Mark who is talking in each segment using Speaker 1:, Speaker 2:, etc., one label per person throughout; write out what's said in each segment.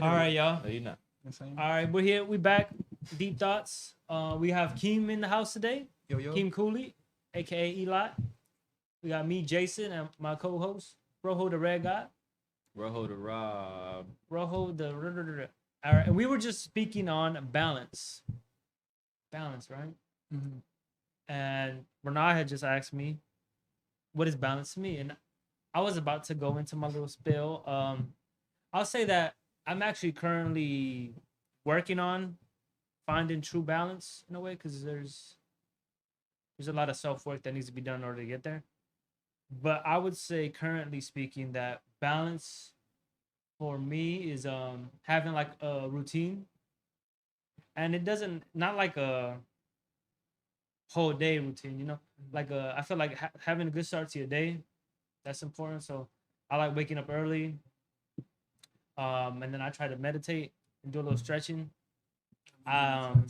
Speaker 1: All right, y'all.
Speaker 2: No, you're not.
Speaker 1: All right, we're here. We back. Deep thoughts. We have Keem in the house today.
Speaker 3: Yo, yo.
Speaker 1: Keem Kooley, aka Eli. We got me, Jason, and my co-host Rojo the Red Guy.
Speaker 2: Rojo to Rob.
Speaker 1: Rojo the. All right, and we were just speaking on balance. Balance, right?
Speaker 3: Mm-hmm.
Speaker 1: And Renard had just asked me, "What is balance to me?" And I was about to go into my little spill. I'll say that I'm actually currently working on finding true balance in a way, because there's a lot of self work that needs to be done in order to get there. But I would say, currently speaking, that balance for me is having like a routine, and it doesn't, not like a whole day routine, like I feel like having a good start to your day, that's important. So I like waking up early, and then I try to meditate and do a little stretching. um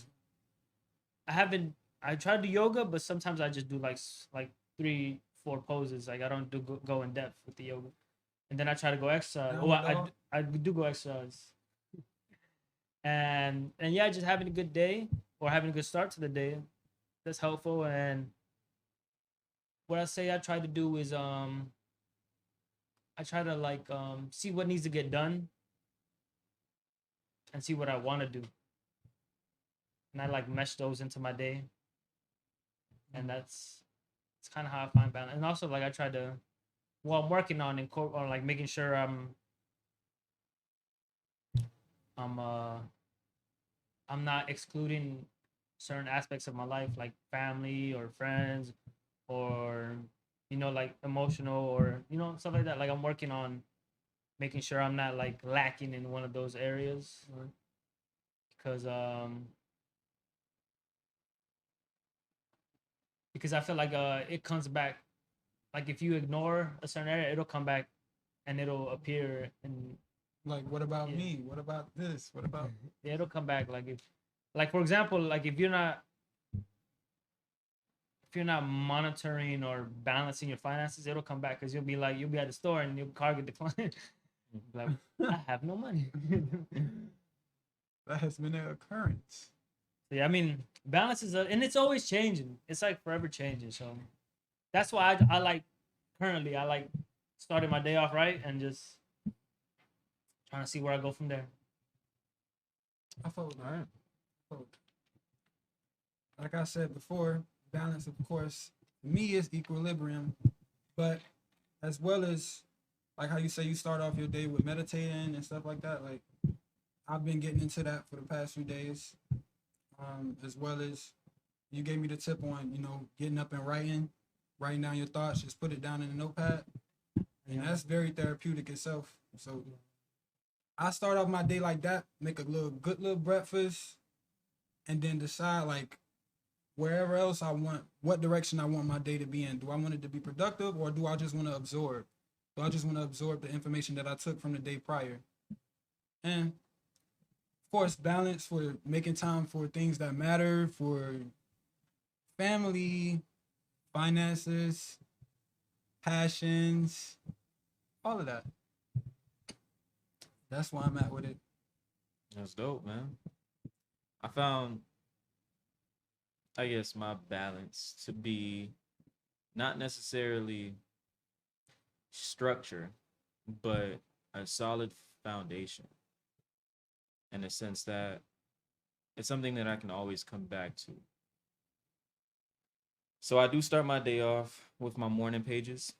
Speaker 1: I try to do yoga, but sometimes I just do like 3 4 poses. Like I don't do go in depth with the yoga. And then I try to go exercise.
Speaker 3: Down
Speaker 1: Oh,
Speaker 3: with dog.
Speaker 1: I do go exercise. And yeah, just having a good day or having a good start to the day, that's helpful. And what I say I try to do is I try to like see what needs to get done and see what I want to do. And I like mesh those into my day. And it's kind of how I find balance. And also, like, I try to, well, I'm working on or like making sure I'm uh I'm not excluding certain aspects of my life, like family or friends, or like emotional, or stuff like that. Like I'm working on making sure I'm not like lacking in one of those areas, because I feel like it comes back. Like if you ignore a certain area, it'll come back and it'll appear. And
Speaker 3: Like, what about
Speaker 1: Yeah.
Speaker 3: me? What about this? What about?
Speaker 1: yeah, it'll come back. Like for example, like if you're not monitoring or balancing your finances, it'll come back, because you'll be at the store and your car get declined. Like, I have no money.
Speaker 3: That has been an occurrence.
Speaker 1: Yeah, I mean, balance and it's always changing. It's like forever changing. So that's why I like, currently I like starting my day off right and just trying to see where I go from there.
Speaker 3: I felt
Speaker 2: All right.
Speaker 3: like I said before, balance, of course, for me is equilibrium, but as well as like how you say you start off your day with meditating and stuff like that. Like I've been getting into that for the past few days, as well as you gave me the tip on getting up and writing down your thoughts. Just put it down in a notepad, and that's very therapeutic itself. So I start off my day like that, make a good little breakfast, and then decide like wherever else I want, what direction I want my day to be in. Do I want it to be productive, or do I just want to absorb? Do I just want to absorb the information that I took from the day prior? And of course, balance for making time for things that matter, for family, finances, passions, all of that. That's where I'm at with it.
Speaker 2: That's dope, man. I found, I guess, my balance to be not necessarily structure, but a solid foundation, in the sense that it's something that I can always come back to. So I do start my day off with my morning pages.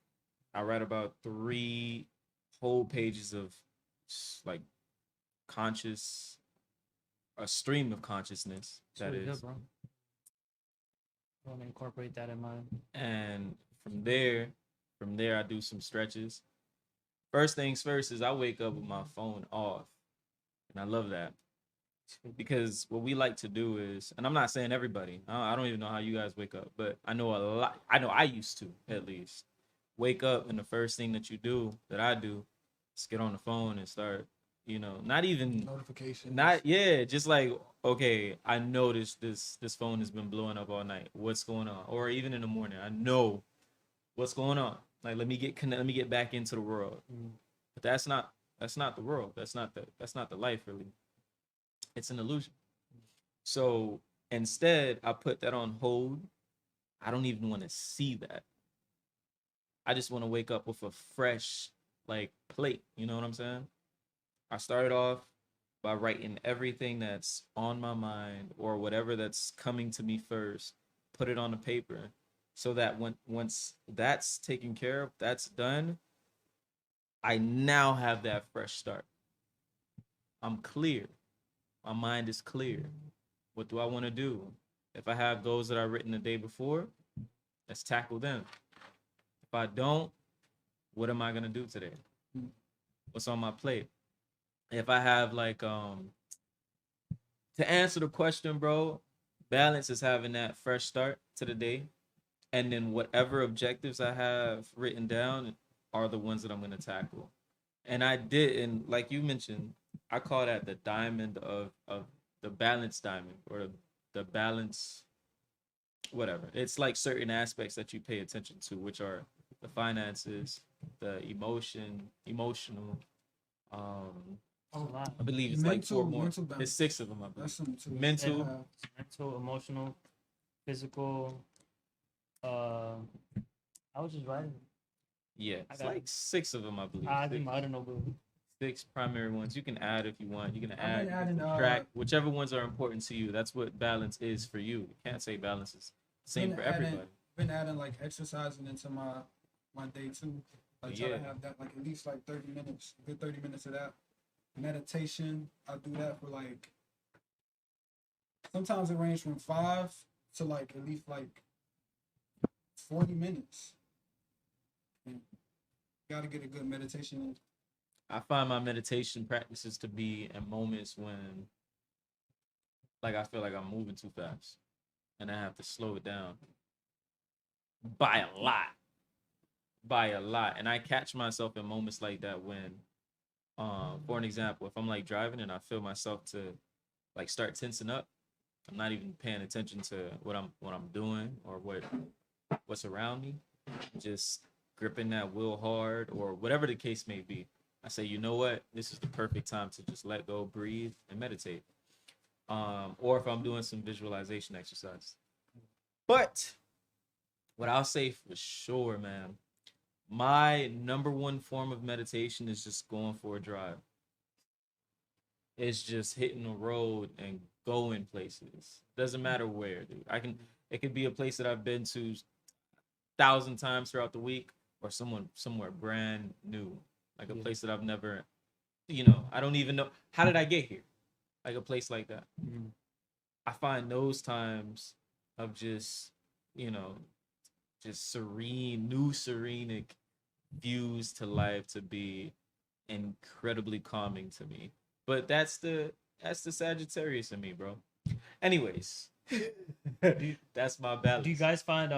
Speaker 2: I write about 3 whole pages of like conscious, a stream of consciousness, that
Speaker 1: Really good,
Speaker 2: is.
Speaker 1: bro. I want to incorporate that in my.
Speaker 2: And from there I do some stretches. First things first is I wake up with my phone off. And I love that, because what we like to do is, and I'm not saying everybody, I don't even know how you guys wake up, but I know a lot. I know I used to, at least, wake up and the first thing that you do, that I do, is get on the phone and start, not even,
Speaker 3: Notifications.
Speaker 2: not, yeah, just like, okay, I noticed this phone has been blowing up all night. What's going on? Or even in the morning, I know what's going on. Like, let me get back into the world. But That's not the world. That's not the life really. It's an illusion. So instead, I put that on hold. I don't even want to see that. I just want to wake up with a fresh like plate. You know what I'm saying? I started off by writing everything that's on my mind or whatever that's coming to me first, put it on the paper so that once that's taken care of, that's done, I now have that fresh start. I'm clear. My mind is clear. What do I want to do? If I have goals that I've written the day before, let's tackle them. If I don't, what am I gonna do today? What's on my plate? If I have like to answer the question, bro, balance is having that fresh start to the day. And then whatever objectives I have written down are the ones that I'm gonna tackle. And I did, and like you mentioned, I call that the diamond of the balance diamond or the balance whatever. It's like certain aspects that you pay attention to, which are the finances, the emotional.
Speaker 3: Oh,
Speaker 1: a lot.
Speaker 2: I believe it's like four more.
Speaker 3: mental balance.
Speaker 2: It's six of them, I believe.
Speaker 3: That's something too.
Speaker 2: Mental.
Speaker 3: Yeah.
Speaker 1: Mental, emotional, physical. I was just writing.
Speaker 2: Yeah,
Speaker 1: I
Speaker 2: it's
Speaker 1: got
Speaker 2: like
Speaker 1: it.
Speaker 2: six of them, I believe.
Speaker 1: I
Speaker 2: Six,
Speaker 1: think I don't know, but
Speaker 2: six primary ones. You can add if you want. You can
Speaker 3: I've
Speaker 2: add,
Speaker 3: been adding,
Speaker 2: track, whichever ones are important to you. That's what balance is for you. You can't say balance is the same
Speaker 3: been
Speaker 2: for
Speaker 3: adding,
Speaker 2: everybody.
Speaker 3: been adding like exercising into my day too. Like try
Speaker 2: Yeah.
Speaker 3: to have that like at least like 30 minutes, good 30 minutes of that. Meditation, I do that for like sometimes it ranges from 5 to like at least like 40 minutes. And gotta get a good meditation in.
Speaker 2: I find my meditation practices to be in moments when, like, I feel like I'm moving too fast, and I have to slow it down by a lot, by a lot. And I catch myself in moments like that when, for an example, if I'm like driving and I feel myself to like start tensing up, I'm not even paying attention to what I'm doing or what's around me, just gripping that wheel hard or whatever the case may be. I say, you know what? This is the perfect time to just let go, breathe, and meditate. Or if I'm doing some visualization exercise. But what I'll say for sure, man, my number one form of meditation is just going for a drive. It's just hitting the road and going places. Doesn't matter where, dude. It could be a place that I've been to 1,000 times throughout the week, or somewhere brand new, like a place that I've never, I don't even know how did I get here, like a place like that. I find those times of just, you know, just serene views to life to be incredibly calming to me. But that's the Sagittarius in me, bro. Anyways, that's my balance.
Speaker 1: do you guys find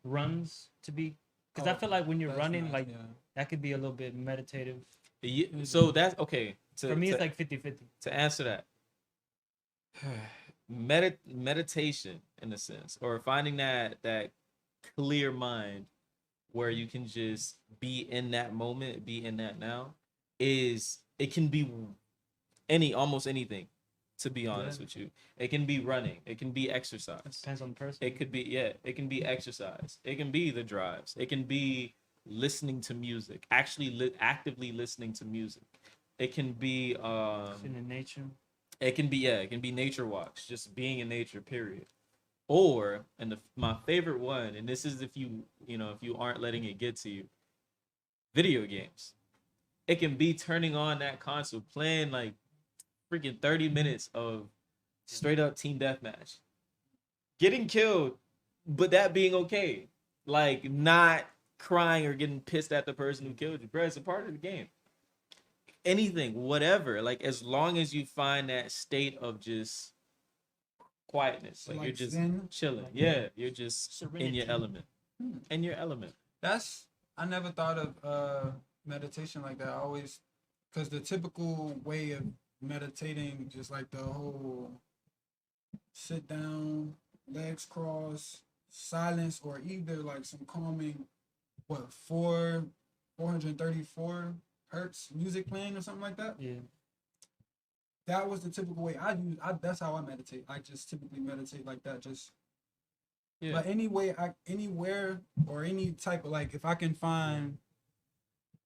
Speaker 1: runs to be? Because I feel like when you're
Speaker 3: That's
Speaker 1: running,
Speaker 3: nice,
Speaker 1: like
Speaker 3: yeah.
Speaker 1: that could be a little bit meditative.
Speaker 2: Yeah, so that's okay.
Speaker 1: For me, it's like 50-50.
Speaker 2: To answer that, meditation in a sense, or finding that clear mind where you can just be in that moment, be in that now, is it can be almost anything, to be honest with you. It can be running, it can be exercise.
Speaker 1: It depends on the person.
Speaker 2: It could be, yeah, it can be exercise. It can be the drives. It can be listening to music, actually actively listening to music. It can be
Speaker 1: in nature.
Speaker 2: it can be, yeah, it can be nature walks, just being in nature, period. Or, and my favorite one, and this is if you aren't letting it get to you, video games. It can be turning on that console, playing like freaking 30 minutes of straight up team deathmatch, getting killed, but that being okay, like not crying or getting pissed at the person who killed you, bro. It's a part of the game. Anything, whatever, like as long as you find that state of just quietness, like you're just
Speaker 3: zen?
Speaker 2: chilling.
Speaker 1: Like,
Speaker 2: Yeah, you're just in
Speaker 1: serenity.
Speaker 2: your element. In your element.
Speaker 3: I never thought of meditation like that. I always, because the typical way of meditating, just like the whole sit down, legs crossed, silence, or either like some calming, 434 Hertz music playing or something like that.
Speaker 1: Yeah.
Speaker 3: That was the typical way I use. That's how I meditate. I just typically meditate like that. Just
Speaker 2: Yeah.
Speaker 3: but anywhere or any type of like, if I can find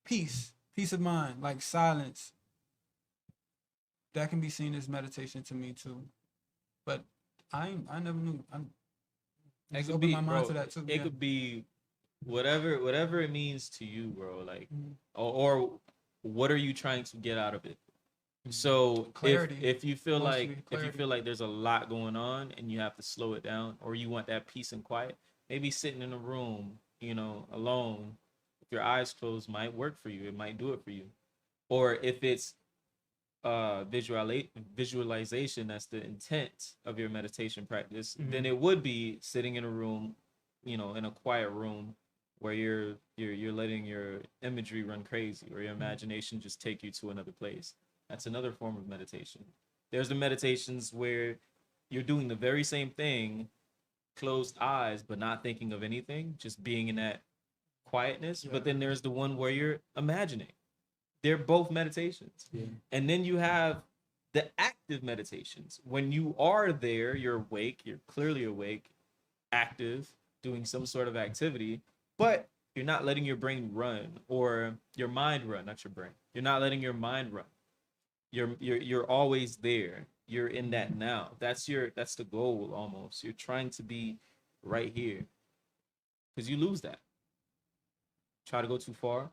Speaker 3: peace of mind, like silence, that can be seen as meditation to me too. But I never knew.
Speaker 2: It
Speaker 3: just
Speaker 2: could
Speaker 3: opened
Speaker 2: be,
Speaker 3: my mind
Speaker 2: bro.
Speaker 3: to that too.
Speaker 2: It
Speaker 3: Yeah.
Speaker 2: could be whatever it means to you, bro. Like,
Speaker 1: Mhm.
Speaker 2: or what are you trying to get out of it? So
Speaker 3: Clarity,
Speaker 2: if you feel
Speaker 3: mostly
Speaker 2: like
Speaker 3: clarity.
Speaker 2: there's a lot going on and you have to slow it down, or you want that peace and quiet, maybe sitting in a room, alone, with your eyes closed might work for you. It might do it for you. Or if it's visualization, that's the intent of your meditation practice, then it would be sitting in a room, in a quiet room where you're letting your imagery run crazy, or your imagination just take you to another place. That's another form of meditation. There's the meditations where you're doing the very same thing, closed eyes, but not thinking of anything, just being in that quietness.
Speaker 3: Yeah.
Speaker 2: But then there's the one where you're imagining. They're both meditations.
Speaker 1: Yeah.
Speaker 2: And then you have the active meditations. When you are there, you're awake, you're clearly awake, active, doing some sort of activity, but you're not letting your brain run, or your mind run, not your brain. You're not letting your mind run. You're always there. You're in that now. That's the goal almost. You're trying to be right here. Because you lose that. Try to go too far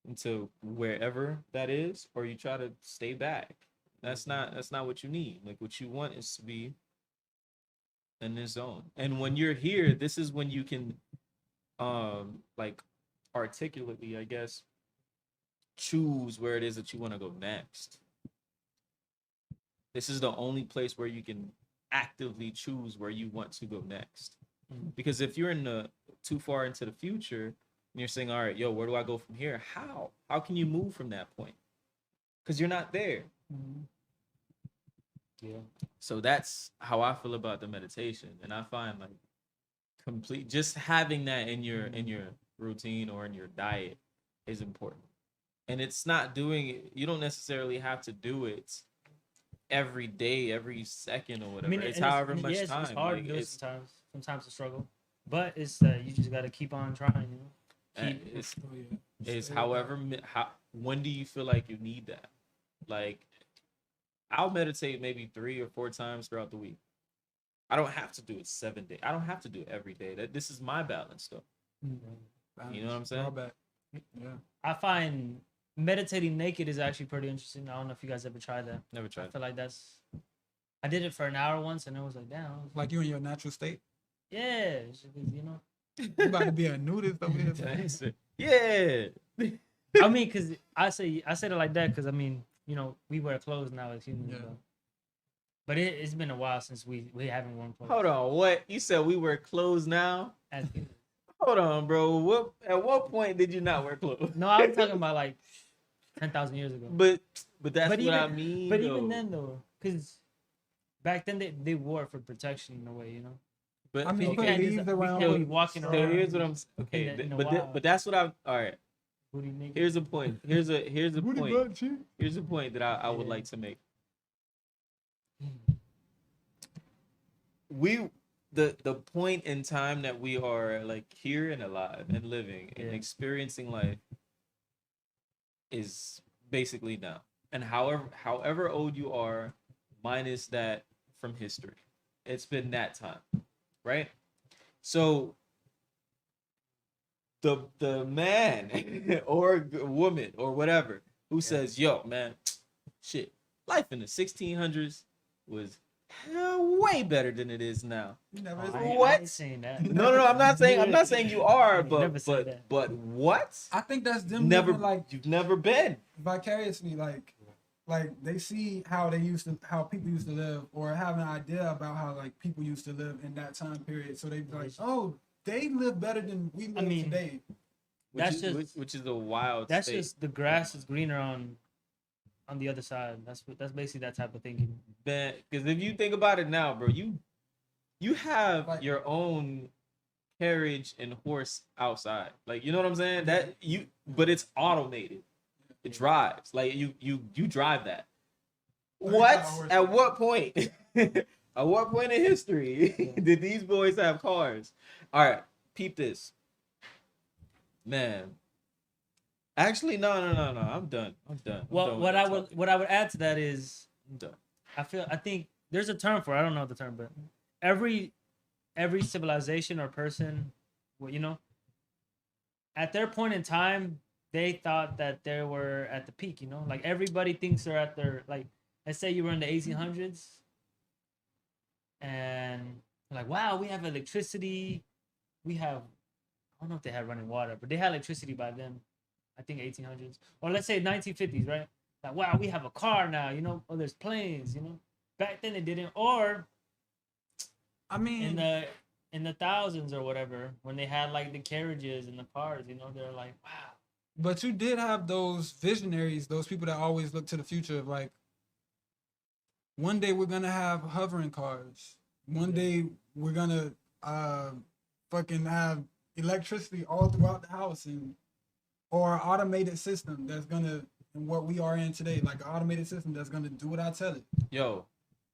Speaker 2: into wherever that is, or you try to stay back. That's not what you need. Like, what you want is to be in this zone. And when you're here, this is when you can like articulately, I guess, choose where it is that you want to go next. This is the only place where you can actively choose where you want to go next. Because if you're too far into the future and you're saying, all right, yo, where do I go from here? How can you move from that point? Because you're not there.
Speaker 1: Yeah.
Speaker 2: So that's how I feel about the meditation. And I find, like, just having that in your routine or in your diet is important. And it's not doing it, you don't necessarily have to do it every day, every second, or whatever. It's however much time.
Speaker 1: It's hard
Speaker 2: like,
Speaker 1: to do it
Speaker 2: it's
Speaker 1: sometimes to struggle, but it's you just got to keep on trying.
Speaker 2: it's
Speaker 3: Oh, yeah.
Speaker 2: is
Speaker 3: Yeah.
Speaker 2: however when do you feel like you need that? Like, I'll meditate maybe 3 or 4 times throughout the week. I don't have to do it 7 days. I don't have to do it every day. This is my balance, though. You know what I'm saying?
Speaker 3: Drawback. Yeah.
Speaker 1: I find meditating naked is actually pretty interesting. I don't know if you guys ever tried that.
Speaker 2: Never
Speaker 1: I
Speaker 2: tried.
Speaker 1: feel like I did it for an hour once, and it was like, damn.
Speaker 3: Like you in your natural state.
Speaker 1: Yeah, it's just, you know.
Speaker 3: You about to be a nudist over here.
Speaker 2: Yeah.
Speaker 1: I mean, cause I said it like that, cause I mean, we wear clothes now as humans,
Speaker 3: Yeah.
Speaker 1: though. But it's been a while since we haven't worn clothes.
Speaker 2: Hold on. What? You said we wear clothes now?
Speaker 1: As humans.
Speaker 2: Hold on, bro. At what point did you not wear clothes?
Speaker 1: No, I was talking about like 10,000 years ago.
Speaker 2: But that's
Speaker 1: But
Speaker 2: what I
Speaker 1: even-
Speaker 2: mean.
Speaker 1: But
Speaker 2: though.
Speaker 1: even then, though, because back then they wore it for protection in a way, you know.
Speaker 2: But
Speaker 3: I mean,
Speaker 1: You
Speaker 3: put
Speaker 1: can't
Speaker 3: leaves
Speaker 1: just
Speaker 3: around.
Speaker 1: be
Speaker 3: with-
Speaker 1: walking
Speaker 2: so
Speaker 1: around.
Speaker 2: here's what I'm okay.
Speaker 1: in the
Speaker 2: But
Speaker 1: wild.
Speaker 2: that's what I'm. All right.
Speaker 1: Booty naked.
Speaker 2: Here's a point. Here's a
Speaker 3: Booty
Speaker 2: point.
Speaker 3: butt cheek.
Speaker 2: Here's a point that I would
Speaker 1: Yeah.
Speaker 2: like to make. The point in time that we are, like, here and alive and living and
Speaker 1: Yeah.
Speaker 2: experiencing life is basically now. And however old you are, minus that from history, it's been that time, right? So the man or woman or whatever who says, yo, man, shit, life in the 1600s was way better than it is now.
Speaker 3: You never.
Speaker 1: Oh,
Speaker 2: What?
Speaker 1: I ain't saying that.
Speaker 2: No, I'm not saying you are,
Speaker 1: I never said that.
Speaker 2: but what?
Speaker 3: I think that's them
Speaker 2: Never,
Speaker 3: living, like,
Speaker 2: you've never been.
Speaker 3: vicariously, like they see how people used to live, or have an idea about how, like, people used to live in that time period. So they be like, oh, they live better than we live today.
Speaker 1: That's just
Speaker 2: Which is a wild.
Speaker 1: That's
Speaker 2: state.
Speaker 1: just the grass is greener on the other side. That's basically that type of thinking.
Speaker 2: Because if you think about it now, bro, you have
Speaker 3: Like-
Speaker 2: your own carriage and horse outside. Like, you know what I'm saying? But it's automated. It drives. Like you drive that.
Speaker 3: 35
Speaker 2: What?
Speaker 3: horsepower.
Speaker 2: At what point? At what point in history
Speaker 1: Yeah.
Speaker 2: did these boys have cars? All right, peep this, man. Actually, no. I'm done. I'm done. I'm
Speaker 1: Well,
Speaker 2: done with
Speaker 1: what
Speaker 2: that
Speaker 1: I would
Speaker 2: topic.
Speaker 1: what I would add to that is
Speaker 2: I'm done.
Speaker 1: I think there's a term for it. I don't know the term, but every civilization or person, well, at their point in time, they thought that they were at the peak. Like everybody thinks they're at their like. Let's say you were in the 1800s, and like, wow, we have electricity. We have I don't know if they had running water, but they had electricity by then. I think 1800s, or let's say 1950s, right? Like, wow, we have a car now. Oh, there's planes. Back then they didn't. Or
Speaker 3: I
Speaker 1: in
Speaker 3: mean,
Speaker 1: the thousands or whatever, when they had like the carriages and the cars, they're like, wow.
Speaker 3: but you did have those visionaries, those people that always look to the future of like, one day we're gonna have hovering cars. One day we're gonna fucking have electricity all throughout the house or automated system that's gonna and what we are in today, like an automated system that's gonna do what I tell it.
Speaker 2: Yo,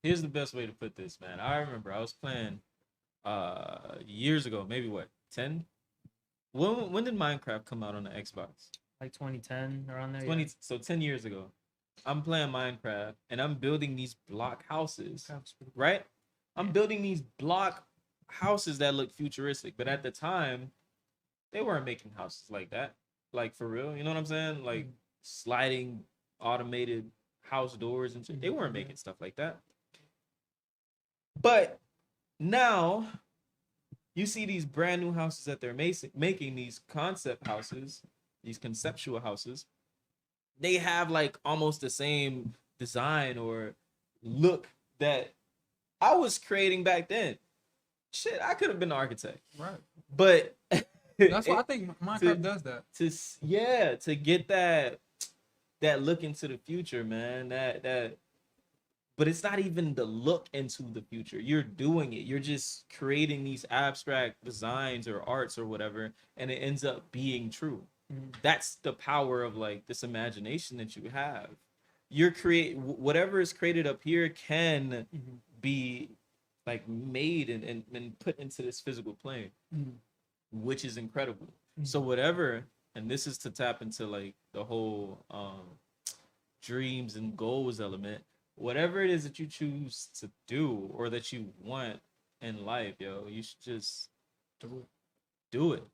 Speaker 2: here's the best way to put this, man. I remember I was playing years ago, maybe what, 10? When did Minecraft come out on the Xbox?
Speaker 1: Like 2010 around there.
Speaker 2: 20,
Speaker 1: Yeah.
Speaker 2: so 10 years ago. I'm playing Minecraft and I'm building these block houses, right? I'm building these block houses that look futuristic, but at the time, they weren't making houses like that. Like for real, you know what I'm saying? Like sliding automated house doors and shit. They weren't making stuff like that. But now you see these brand new houses that they're making, these concept houses, these conceptual houses. They have like almost the same design or look that I was creating back then. Shit, I could have been an architect.
Speaker 3: Right.
Speaker 2: But
Speaker 3: That's why I think Minecraft does that.
Speaker 2: To get that look into the future, man. That but it's not even the look into the future. You're doing it. You're just creating these abstract designs or arts or whatever, and it ends up being true. That's the power of like this imagination that you have. You're whatever is created up here can be like made and put into this physical plane, which is incredible. So whatever, and this is to tap into like the whole dreams and goals element. Whatever it is that you choose to do or that you want in life, yo, you should just do it.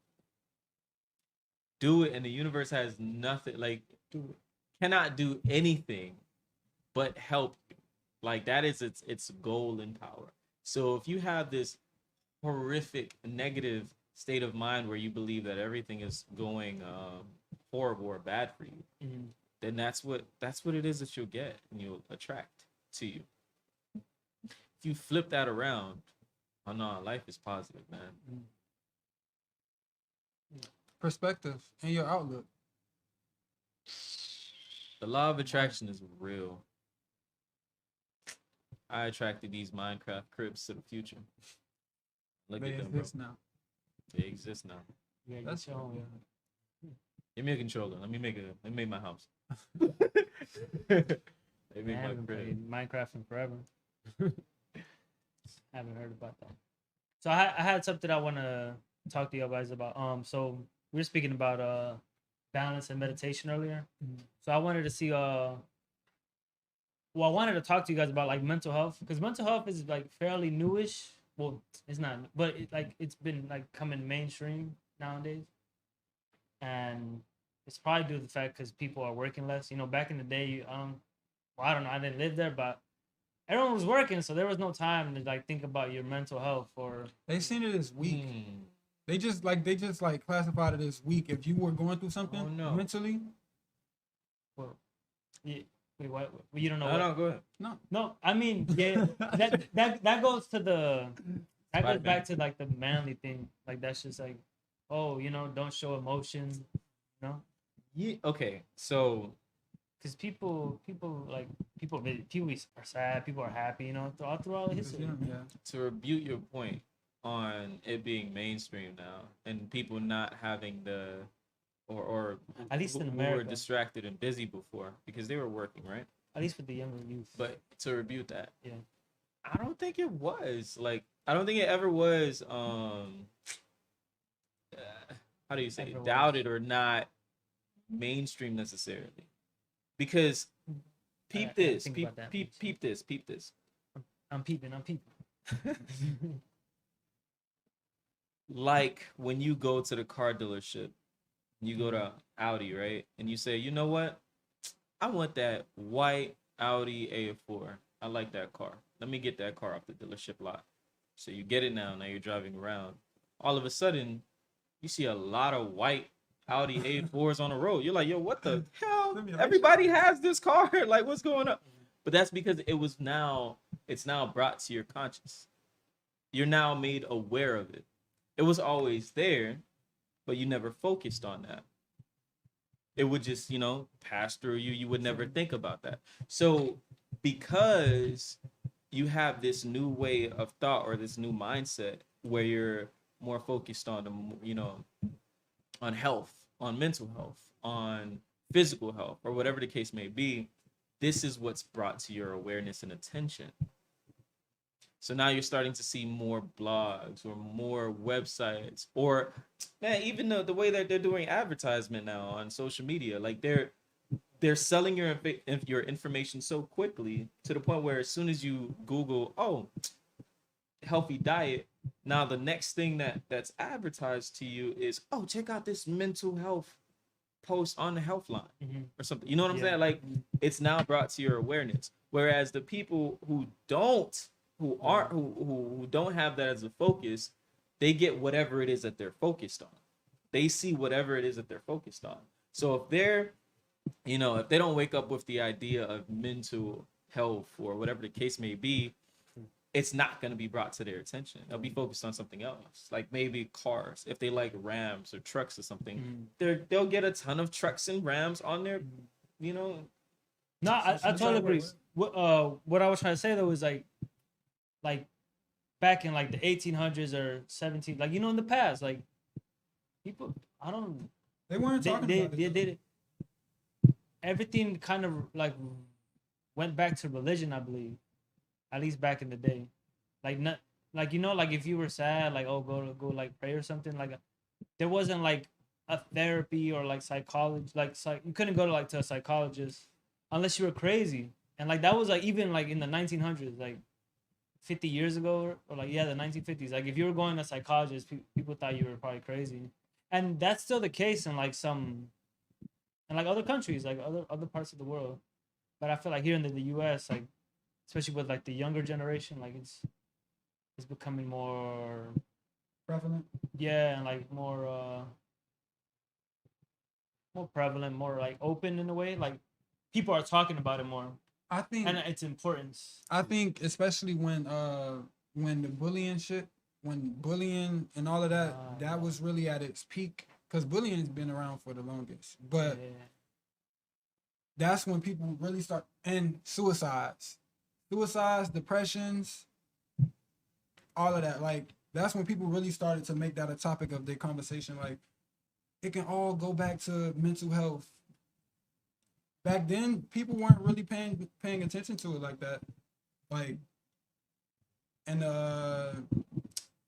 Speaker 2: Do it, and the universe has nothing cannot do anything but help you. Like that is its goal and power. So if you have this horrific negative state of mind where you believe that everything is going horrible or bad for you, then that's what it is that you'll get and you'll attract to you. If you flip that around, oh no, life is positive, man.
Speaker 3: Perspective and your outlook.
Speaker 2: The law of attraction is real. I attracted these Minecraft cribs to the future. Look
Speaker 3: They
Speaker 2: at them, bro.
Speaker 3: exist now.
Speaker 2: They exist now.
Speaker 1: Yeah,
Speaker 3: That's
Speaker 1: your own.
Speaker 2: Give me a controller. Let me make my house. They
Speaker 1: I
Speaker 2: make my
Speaker 1: haven't
Speaker 2: crib.
Speaker 1: played Minecraft in forever. Haven't heard about that. So I had something I want to talk to you guys about. So we were speaking about balance and meditation earlier. So I wanted to see I wanted to talk to you guys about like mental health, because mental health is like fairly newish. Well, it's not, but it's been like coming mainstream nowadays, and it's probably due to the fact because people are working less. Back in the day, I don't know, I didn't live there, but everyone was working, so there was no time to like think about your mental health or.
Speaker 3: They seen it as weak. They just classified it as weak. If you were going through something mentally.
Speaker 1: Well, yeah. Wait, what? You don't know?
Speaker 2: No, go ahead.
Speaker 1: No. I mean, yeah, that goes to that goes back to like the manly thing. Like that's just like, oh, don't show emotion,
Speaker 2: Yeah. Okay. So,
Speaker 1: because people are sad, people are happy, throughout history.
Speaker 3: Yeah.
Speaker 2: to rebuke your point on it being mainstream now and people not having or
Speaker 1: At least in
Speaker 2: who were
Speaker 1: America.
Speaker 2: distracted and busy before because they were working, right?
Speaker 1: At least with the younger youth.
Speaker 2: But to rebuke that,
Speaker 1: Yeah.
Speaker 2: I don't think it was like I don't think it ever was. How do you say
Speaker 1: Ever was.
Speaker 2: doubted or not mainstream necessarily? Because
Speaker 1: I
Speaker 2: peep
Speaker 1: gotta
Speaker 2: this,
Speaker 1: think
Speaker 2: peep
Speaker 1: about that.
Speaker 2: peep this, peep this.
Speaker 1: I'm peeping.
Speaker 2: Like when you go to the car dealership, you go to Audi, right? And you say, you know what? I want that white Audi A4. I like that car. Let me get that car off the dealership lot. So you get it now. Now you're driving around. All of a sudden, you see a lot of white Audi A4s on the road. You're like, yo, what the hell? Everybody has this car. Like, what's going on? But that's because it's now brought to your conscious. You're now made aware of it. It was always there, but you never focused on that. It would just, pass through you. You would never think about that. So because you have this new way of thought or this new mindset where you're more focused on, on health, on mental health, on physical health, or whatever the case may be, this is what's brought to your awareness and attention. So now you're starting to see more blogs or more websites, or man, even the way that they're doing advertisement now on social media, like they're selling your information so quickly to the point where as soon as you Google, healthy diet, now the next thing that's advertised to you is, check out this mental health post on the Healthline or something. You know what I'm saying? Like it's now brought to your awareness. Whereas the people who don't have that as a focus, they get whatever it is that they're focused on. They see whatever it is that they're focused on. So if they're, if they don't wake up with the idea of mental health or whatever the case may be, it's not going to be brought to their attention. They'll be focused on something else, like maybe cars. If they like Rams or trucks or something, they'll get a ton of trucks and Rams on their,
Speaker 1: No, I totally agree. What I was trying to say though is like back in like the 1800s or 17, like in the past, like people,
Speaker 3: They weren't talking about it.
Speaker 1: Everything kind of like went back to religion, I believe. At least back in the day, like not like like if you were sad, like go like pray or something. Like there wasn't like a therapy or like psychology, you couldn't go to a psychologist unless you were crazy. And like that was like even like in the 1900s, like 50 years ago or the 1950s. Like if you were going to a psychologist, people thought you were probably crazy, and that's still the case in like other countries, like other parts of the world. But I feel like here in the U.S., like especially with like the younger generation, like it's becoming more
Speaker 3: prevalent.
Speaker 1: Yeah, and like more prevalent, more like open in a way. Like people are talking about it more.
Speaker 3: I think,
Speaker 1: and its importance.
Speaker 3: I think especially when the bullying and all of that, that was really at its peak, because bullying's been around for the longest. But that's when people really start, and suicides, depressions, all of that. Like that's when people really started to make that a topic of their conversation. Like it can all go back to mental health. Back then, people weren't really paying attention to it like that. Like, in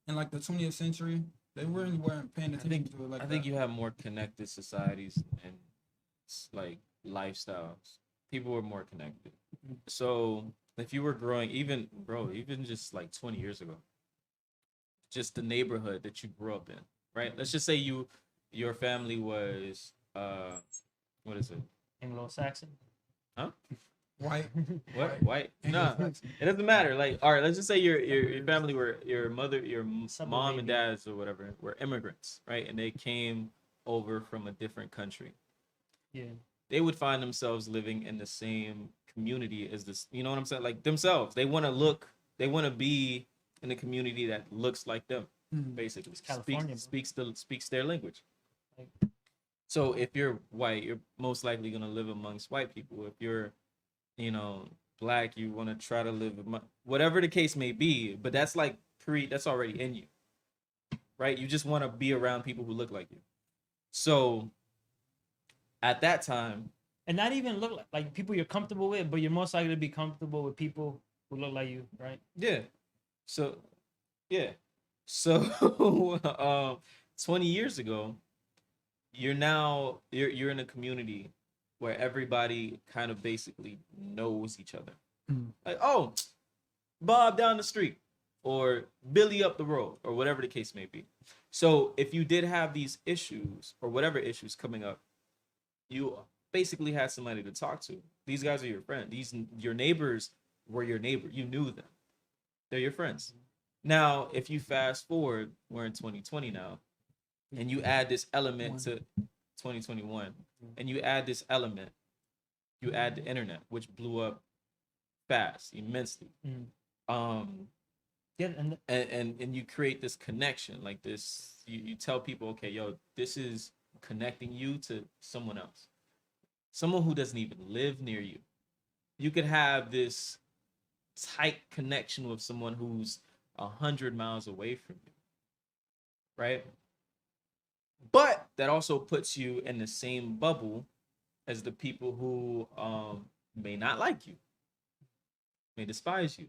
Speaker 3: like the 20th century, they really weren't paying attention to it like that.
Speaker 2: I think you have more connected societies and like lifestyles. People were more connected. So if you were growing, even just like 20 years ago, just the neighborhood that you grew up in, right? Let's just say your family was what is it?
Speaker 1: Anglo-Saxon.
Speaker 2: Huh?
Speaker 3: White.
Speaker 2: What? White? No, it doesn't matter. Like, all right, let's just say your family were your mother, your mom and dads or whatever were immigrants, right? And they came over from a different country.
Speaker 1: Yeah.
Speaker 2: They would find themselves living in the same community as this. You know what I'm saying? Like themselves. They want to be in a community that looks like them, basically. Speaks their language. So if you're white, you're most likely going to live amongst white people. If you're, black, you want to try to live whatever the case may be, but that's like that's already in you, right? You just want to be around people who look like you. So at that time,
Speaker 1: And not even look like people you're comfortable with, but you're most likely to be comfortable with people who look like you, right?
Speaker 2: yeah. So yeah. So 20 years ago, you're in a community where everybody kind of basically knows each other. Like, oh, Bob down the street or Billy up the road or whatever the case may be. So if you did have these issues or whatever issues coming up, you basically had somebody to talk to. These guys are your friend. Your neighbors were your neighbor. You knew them. They're your friends. Now, if you fast forward, we're in 2020 now, and you add this element to 2021, and you add this element, you add the internet, which blew up fast, immensely.
Speaker 1: Yeah,
Speaker 2: And you create this connection, like this. You tell people, okay, yo, this is connecting you to someone else, someone who doesn't even live near you. You could have this tight connection with someone who's 100 miles away from you, right? But that also puts you in the same bubble as the people who may not like you, may despise you.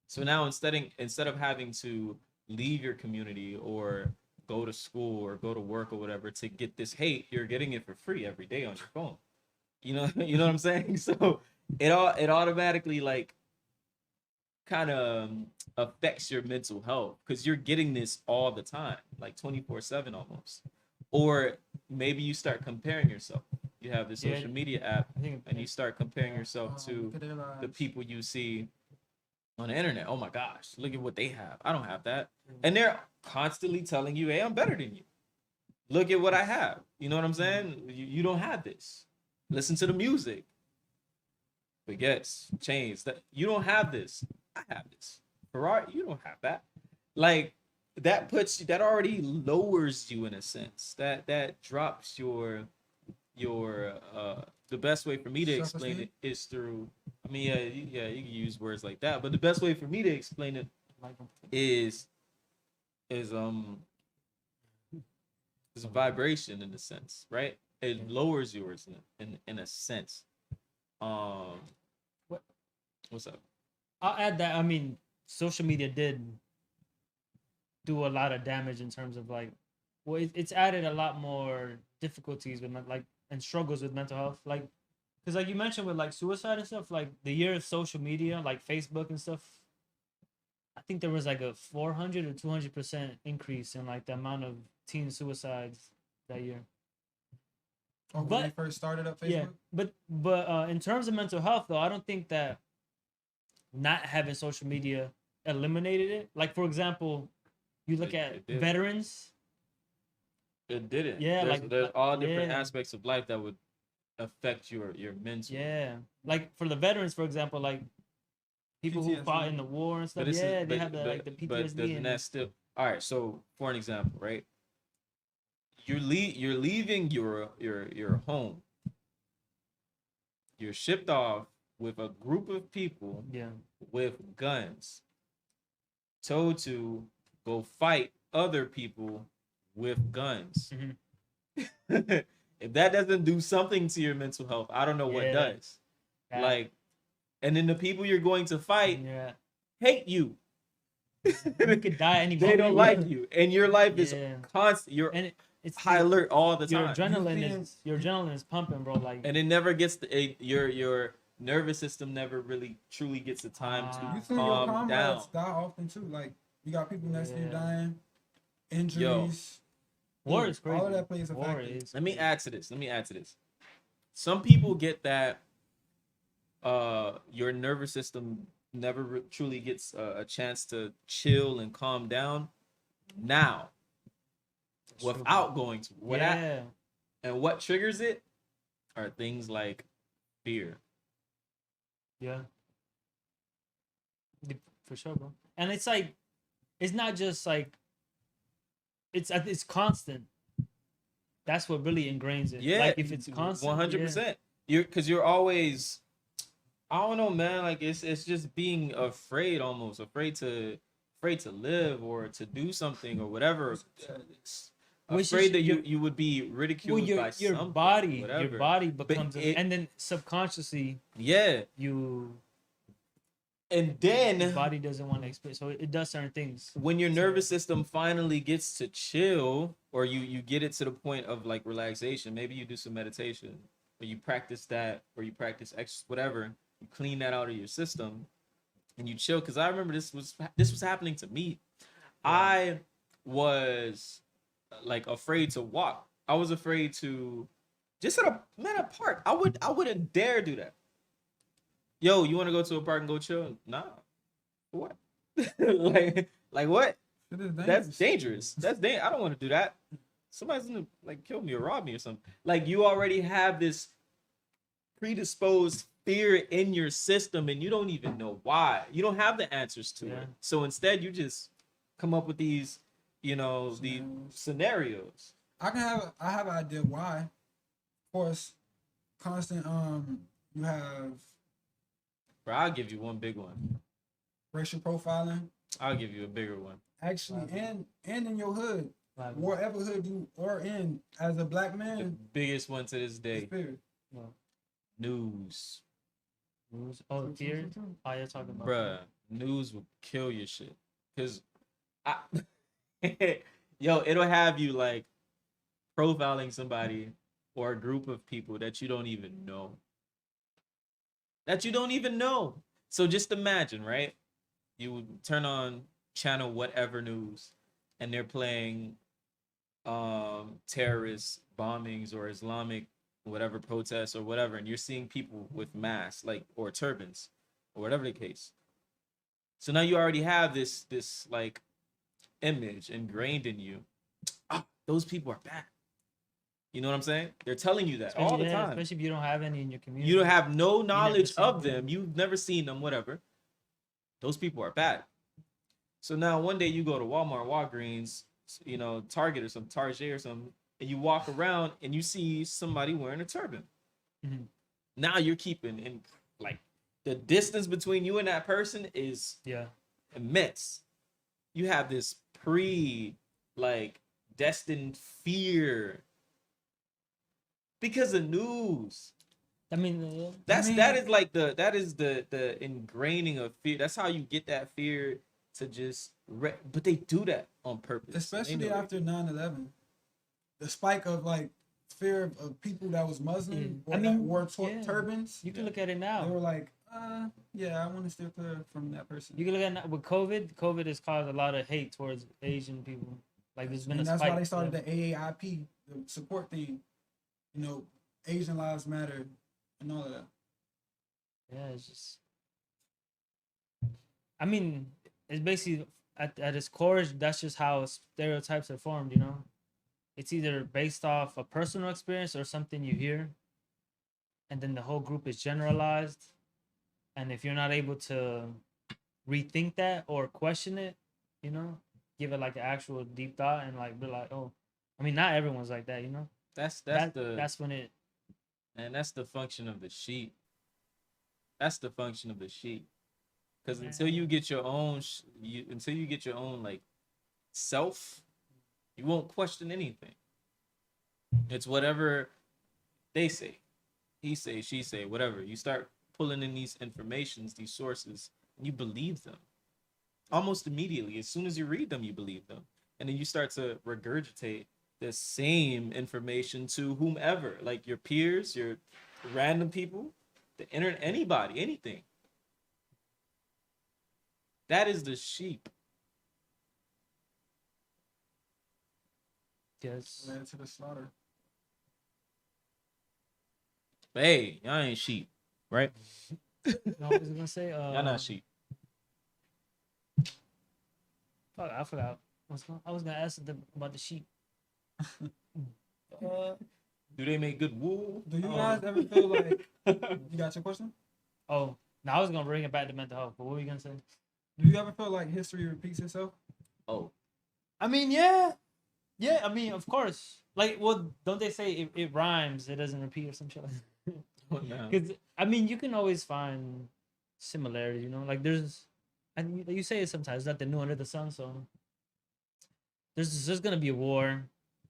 Speaker 2: So now instead of having to leave your community or go to school or go to work or whatever to get this hate, you're getting it for free every day on your phone. You know, you know what I'm saying? So it automatically like kind of affects your mental health because you're getting this all the time, like 24/7 almost. Or maybe you start comparing yourself. You have the social media app and you start comparing yourself to the people you see on the internet. Oh my gosh, look at what they have. I don't have that. And they're constantly telling you, hey, I'm better than you. Look at what I have. You know what I'm saying? You don't have this. Listen to the music. Baguettes, chains. That you don't have this. I have this. Ferrari, you don't have that. Like that already lowers you in a sense. That drops your the best way for me to explain it is through, I mean, yeah, you can use words like that, but the best way for me to explain it is is a vibration in a sense, right? It lowers yours in a sense. What's up?
Speaker 1: I'll add that. I mean, social media did do a lot of damage in terms of like, well, it's added a lot more difficulties with like and struggles with mental health, like, because like you mentioned with like suicide and stuff, like the year of social media, like Facebook and stuff. I think there was like a 400 or 200% increase in like the amount of teen suicides that year.
Speaker 3: Oh, when they first started up Facebook?
Speaker 1: Yeah, but in terms of mental health though, I don't think that not having social media eliminated it. Like for example, you look at veterans.
Speaker 2: It didn't.
Speaker 1: Yeah,
Speaker 2: there's all different aspects of life that would affect your mental.
Speaker 1: Yeah, like for the veterans, for example, like people who fought in the war and stuff. Yeah, they have the PTSD.
Speaker 2: But doesn't that still? All right. So for an example, right? You're leaving your home. You're shipped off with a group of people.
Speaker 1: Yeah.
Speaker 2: With guns, told to go fight other people with guns. Mm-hmm. If that doesn't do something to your mental health, I don't know what does. Yeah. Like, and then the people you're going to fight hate you.
Speaker 1: You could die any moment.
Speaker 2: They don't like you, and your life is constant. You're it's high alert all the time.
Speaker 1: Your adrenaline is pumping, bro. Like,
Speaker 2: and it never gets your nervous system never really truly gets the time to calm down.
Speaker 3: Die often too. Like you got people next to you dying, injuries.
Speaker 1: War is crazy.
Speaker 3: All of that plays a factor.
Speaker 2: Let me add to this. Some people get that your nervous system never truly gets a chance to chill and calm down now without going to and what triggers it are things like fear.
Speaker 1: Yeah, for sure, bro. And it's like, it's not just like, it's constant. That's what really ingrains it.
Speaker 2: Yeah,
Speaker 1: like if it's constant,
Speaker 2: 100%. You're always, I don't know, man. Like it's just being afraid, almost afraid to live or to do something or whatever.
Speaker 1: Which is
Speaker 2: afraid that
Speaker 1: your-
Speaker 2: you would be ridiculed by
Speaker 1: your
Speaker 2: something,
Speaker 1: body,
Speaker 2: whatever.
Speaker 1: your body
Speaker 2: But
Speaker 1: becomes,
Speaker 2: it-
Speaker 1: and then subconsciously
Speaker 2: yeah,
Speaker 1: you
Speaker 2: and
Speaker 1: your
Speaker 2: then
Speaker 1: body doesn't want to experience, so it does certain things.
Speaker 2: when your
Speaker 1: So-
Speaker 2: nervous system finally gets to chill, or you get it to the point of like relaxation, maybe you do some meditation, or you practice that, or you practice whatever, you clean that out of your system, and you chill. Because I remember this was happening to me. I was like afraid to walk. I was afraid to just at a park. I wouldn't dare do that. Yo, you want to go to a park and go chill? Nah. What? like what?
Speaker 3: It is dangerous.
Speaker 2: That's dangerous. I don't want to do that. Somebody's gonna like kill me or rob me or something. Like you already have this predisposed fear in your system and you don't even know why. You don't have the answers to it. So instead you just come up with these, these scenarios.
Speaker 3: I have an idea why. Of course, constant you have
Speaker 2: Bro, I'll give you one big one.
Speaker 3: racial profiling.
Speaker 2: I'll give you a bigger one.
Speaker 3: Actually, and in your hood,
Speaker 1: Like,
Speaker 3: wherever hood you are in, as a black
Speaker 2: The
Speaker 3: man,
Speaker 2: biggest one to this day.
Speaker 3: spirit.
Speaker 2: News.
Speaker 1: oh, fear. Oh, you're talking about.
Speaker 2: Bruh, news will kill your shit. Cause yo, it'll have you like profiling somebody or a group of people that you don't even know. So just imagine, right? You would turn on channel whatever news and they're playing terrorist bombings or Islamic whatever protests or whatever, and you're seeing people with masks like or turbans or whatever the case. So now you already have this like image ingrained in you. Those people are bad. You know what I'm saying? They're telling you that all the time.
Speaker 1: Especially if you don't have any in your community.
Speaker 2: You don't have no knowledge
Speaker 1: seen
Speaker 2: of
Speaker 1: them.
Speaker 2: them. You've never seen them, whatever. Those people are bad. So now one day you go to Walmart, Walgreens, Target or some Target or something, and you walk around and you see somebody wearing a turban.
Speaker 1: Mhm.
Speaker 2: Now you're keeping in like the distance between you and that person is immense. You have this destined fear because of news.
Speaker 1: I mean,
Speaker 2: That is the ingraining of fear. That's how you get that fear to just but they do that on purpose.
Speaker 3: Especially after 9/11. The spike of like fear of people that was Muslim or that wore turbans.
Speaker 1: you can look at it now.
Speaker 3: They were like, I want to steer clear from that person.
Speaker 1: You can look at it with COVID. COVID has caused a lot of hate towards Asian people. Like there's been
Speaker 3: and
Speaker 1: a
Speaker 3: that's
Speaker 1: spike.
Speaker 3: why they started the AAIP, the support thing. Asian Lives Matter and all of that.
Speaker 1: Yeah, it's just. I mean, it's basically at its core. That's just how stereotypes are formed. It's either based off a personal experience or something you hear, and then the whole group is generalized. And if you're not able to rethink that or question it, give it like an actual deep thought and like be like, oh, I mean, not everyone's like that,
Speaker 2: That's
Speaker 1: when it.
Speaker 2: And that's the function of the sheep. That's the function of the sheep. Because until you get your own, like self, you won't question anything. It's whatever they say, he say, she say, whatever. You start pulling in these informations, these sources, and you believe them almost immediately. As soon as you read them, you believe them, and then you start to regurgitate the same information to whomever, like your peers, your random people, the internet, anybody, anything. That is the sheep.
Speaker 1: Yes.
Speaker 3: Led to the slaughter.
Speaker 2: Hey, y'all ain't sheep, right?
Speaker 1: No, I was gonna say.
Speaker 2: Y'all not sheep.
Speaker 1: Fuck, I forgot. I was gonna ask about the sheep.
Speaker 2: Do they make good wool?
Speaker 3: Do you guys ever feel like you got your question?
Speaker 1: Oh, now I was gonna bring it back to mental health, but what were you gonna say?
Speaker 3: Do you ever feel like history repeats itself?
Speaker 2: Oh,
Speaker 1: I mean, yeah. I mean, of course. Like, well, don't they say it rhymes, it doesn't repeat or some shit like that?
Speaker 2: no.
Speaker 1: Because I mean, you can always find similarities. Like there's, and you say it sometimes, not the new under the sun. So there's gonna be a war.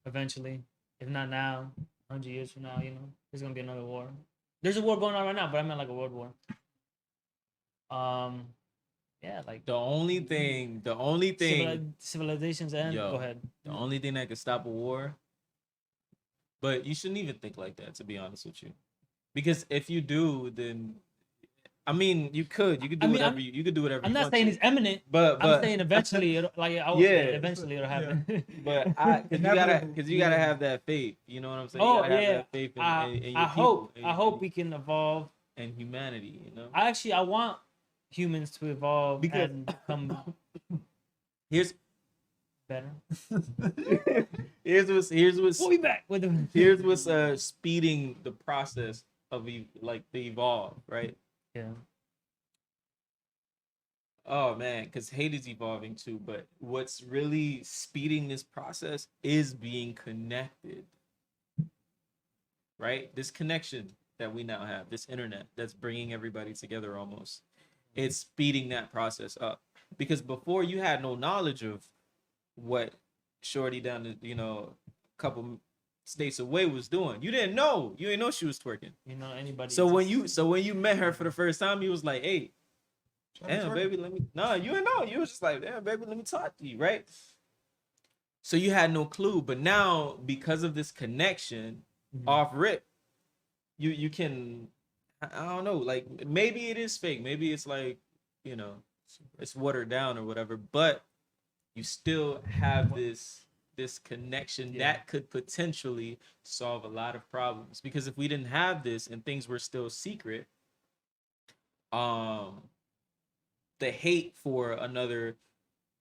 Speaker 1: eventually, if not now, 100 years from now, there's gonna be another war. There's a war going on right now, but I meant like a world war. Um, yeah, like
Speaker 2: The only thing,
Speaker 1: civilizations end.
Speaker 2: yo,
Speaker 1: Go ahead.
Speaker 2: the only thing that could stop a war, but you shouldn't even think like that, to be honest with you, because if you do, then I mean, you could do
Speaker 1: I mean,
Speaker 2: whatever you could do whatever.
Speaker 1: I'm
Speaker 2: you
Speaker 1: not
Speaker 2: want
Speaker 1: saying
Speaker 2: to.
Speaker 1: it's imminent.
Speaker 2: but
Speaker 1: I'm saying eventually, eventually it'll happen.
Speaker 2: But
Speaker 3: Inevitable.
Speaker 2: because you gotta have that faith. You know what I'm saying? You
Speaker 1: Oh
Speaker 2: gotta have
Speaker 1: yeah,
Speaker 2: that faith in,
Speaker 1: I
Speaker 2: in, in
Speaker 1: I
Speaker 2: your people.
Speaker 1: hope I hope we can evolve.
Speaker 2: And humanity. You know.
Speaker 1: I want humans to evolve
Speaker 2: Because-
Speaker 1: and become
Speaker 2: Here's
Speaker 1: better.
Speaker 2: here's what's
Speaker 1: We'll be back with them.
Speaker 2: here's what's speeding the process of like the evolve, right?
Speaker 1: Yeah.
Speaker 2: Oh man, because hate is evolving too. But what's really speeding this process is being connected, right? This connection that we now have, this internet that's bringing everybody together almost, it's speeding that process up. Because before you had no knowledge of what Shorty down the, a couple states away was doing. You didn't know. You didn't know she was twerking.
Speaker 1: Anybody.
Speaker 2: So when you met her for the first time, you was like, hey, damn, baby, let me. No, you didn't know. You was just like, damn, baby, let me talk to you, right? So you had no clue. But now, because of this connection, off rip, you can, I don't know, like maybe it is fake. Maybe it's like, it's watered down or whatever. But you still have this connection that could potentially solve a lot of problems. Because if we didn't have this and things were still secret, the hate for another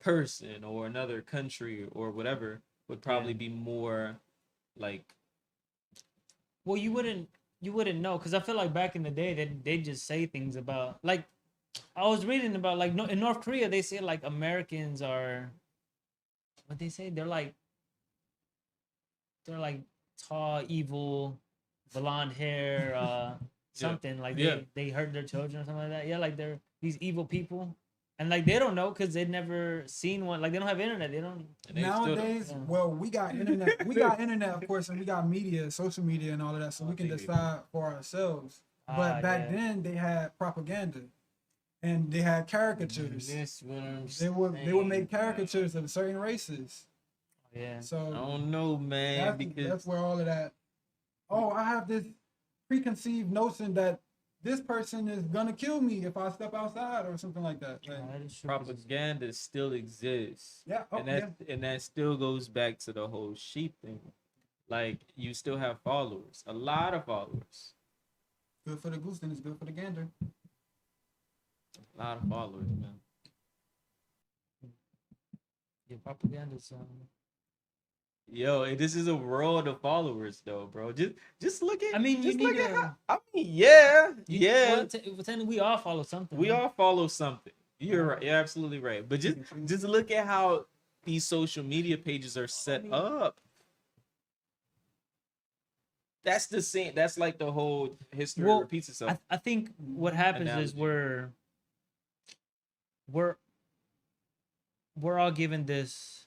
Speaker 2: person or another country or whatever would probably be more like.
Speaker 1: Well, you wouldn't know, because I feel like back in the day they just say things about, like, I was reading about, like, in North Korea they say like Americans are, what they say, they're like tall, evil, blonde hair, something like they hurt their children or something like that. Yeah, like they're these evil people, and like they don't know because they've never seen one. Like they don't have internet. They don't.
Speaker 3: Nowadays, well, we got internet. We got internet, of course, and we got media, social media, and all of that, so we can decide for ourselves. But back then, they had propaganda, and they had caricatures. They would make caricatures of certain races.
Speaker 1: Yeah.
Speaker 3: So
Speaker 2: I don't know, man, because
Speaker 3: that's where all of that. Oh, I have this preconceived notion that this person is gonna kill me if I step outside or something like that. Like,
Speaker 2: propaganda still exists.
Speaker 3: Yeah,
Speaker 2: and that still goes back to the whole sheep thing. Like, you still have followers, a lot of followers.
Speaker 3: Good for the goose, then it's good for the gander.
Speaker 2: A lot of followers, man.
Speaker 1: Yeah, propaganda's
Speaker 2: Yo, this is a world of followers, though, bro. Just look at.
Speaker 1: I mean,
Speaker 2: just
Speaker 1: you
Speaker 2: look
Speaker 1: need
Speaker 2: at
Speaker 1: to.
Speaker 2: how, I mean, yeah.
Speaker 1: Well, we all follow something.
Speaker 2: We all follow something. You're right. You're absolutely right. But just look at how these social media pages are set up. That's the same. That's like the whole history repeats itself.
Speaker 1: I think what happens is we're all given this,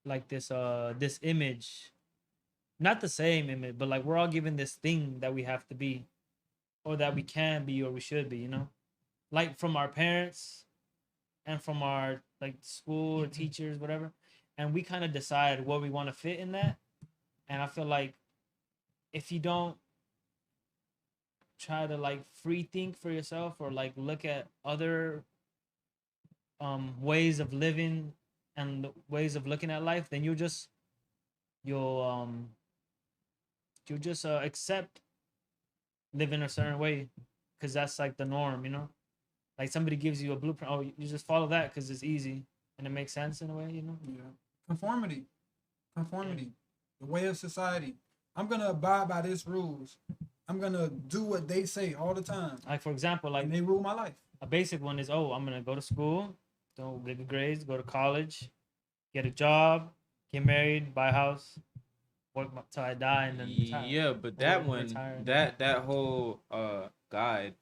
Speaker 1: like, this image, not the same image, but like we're all given this thing that we have to be, or that we can be, or we should be, like from our parents and from our like school or teachers, whatever, and we kind of decide what we want to fit in that. And I feel like if you don't try to like free think for yourself, or like look at other ways of living and ways of looking at life, then you'll just accept living a certain way, because that's like the norm, like somebody gives you a blueprint, oh, you just follow that because it's easy and it makes sense in a way.
Speaker 3: Yeah, conformity, the way of society. I'm gonna abide by these rules. I'm gonna do what they say all the time.
Speaker 1: Like, for example, like,
Speaker 3: and they rule my life.
Speaker 1: A basic one is, oh, I'm gonna go to school, don't get good grades, go to college, get a job, get married, buy a house, work till I die, and then retire.
Speaker 2: Yeah, but that one, that whole guide,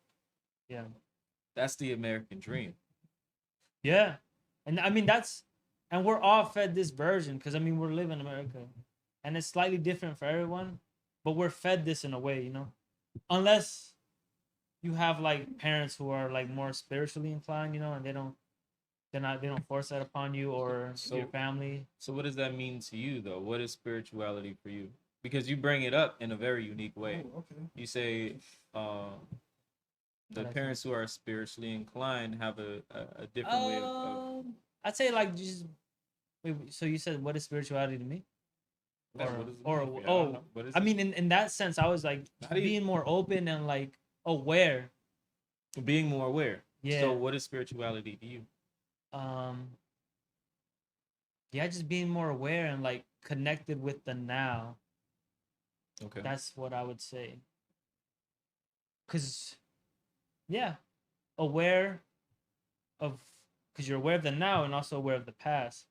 Speaker 1: yeah,
Speaker 2: that's the American dream.
Speaker 1: Yeah, and I mean that's And we're all fed this version because I mean we're living in America, and it's slightly different for everyone, but we're fed this in a way, you know, unless you have like parents who are like more spiritually inclined, you know, and they don't force that upon you or your family.
Speaker 2: So what does that mean to you though? What is spirituality for you? Because you bring it up in a very unique way.
Speaker 3: Oh, okay.
Speaker 2: You say the parents who are spiritually inclined have a different way of
Speaker 1: I'd say like just wait, so you said what is spirituality to me?
Speaker 2: Yeah,
Speaker 1: Or
Speaker 2: what does it
Speaker 1: or
Speaker 2: mean for you?
Speaker 1: oh,
Speaker 2: What is
Speaker 1: I
Speaker 2: it?
Speaker 1: mean in that sense I was like
Speaker 2: How do you-
Speaker 1: being more open and like aware.
Speaker 2: being more aware.
Speaker 1: Yeah.
Speaker 2: So what is spirituality to you?
Speaker 1: Um yeah, just being more aware and like connected with the now.
Speaker 2: Okay.
Speaker 1: That's what I would say. Cause yeah, aware of because you're aware of the now and also aware of the past.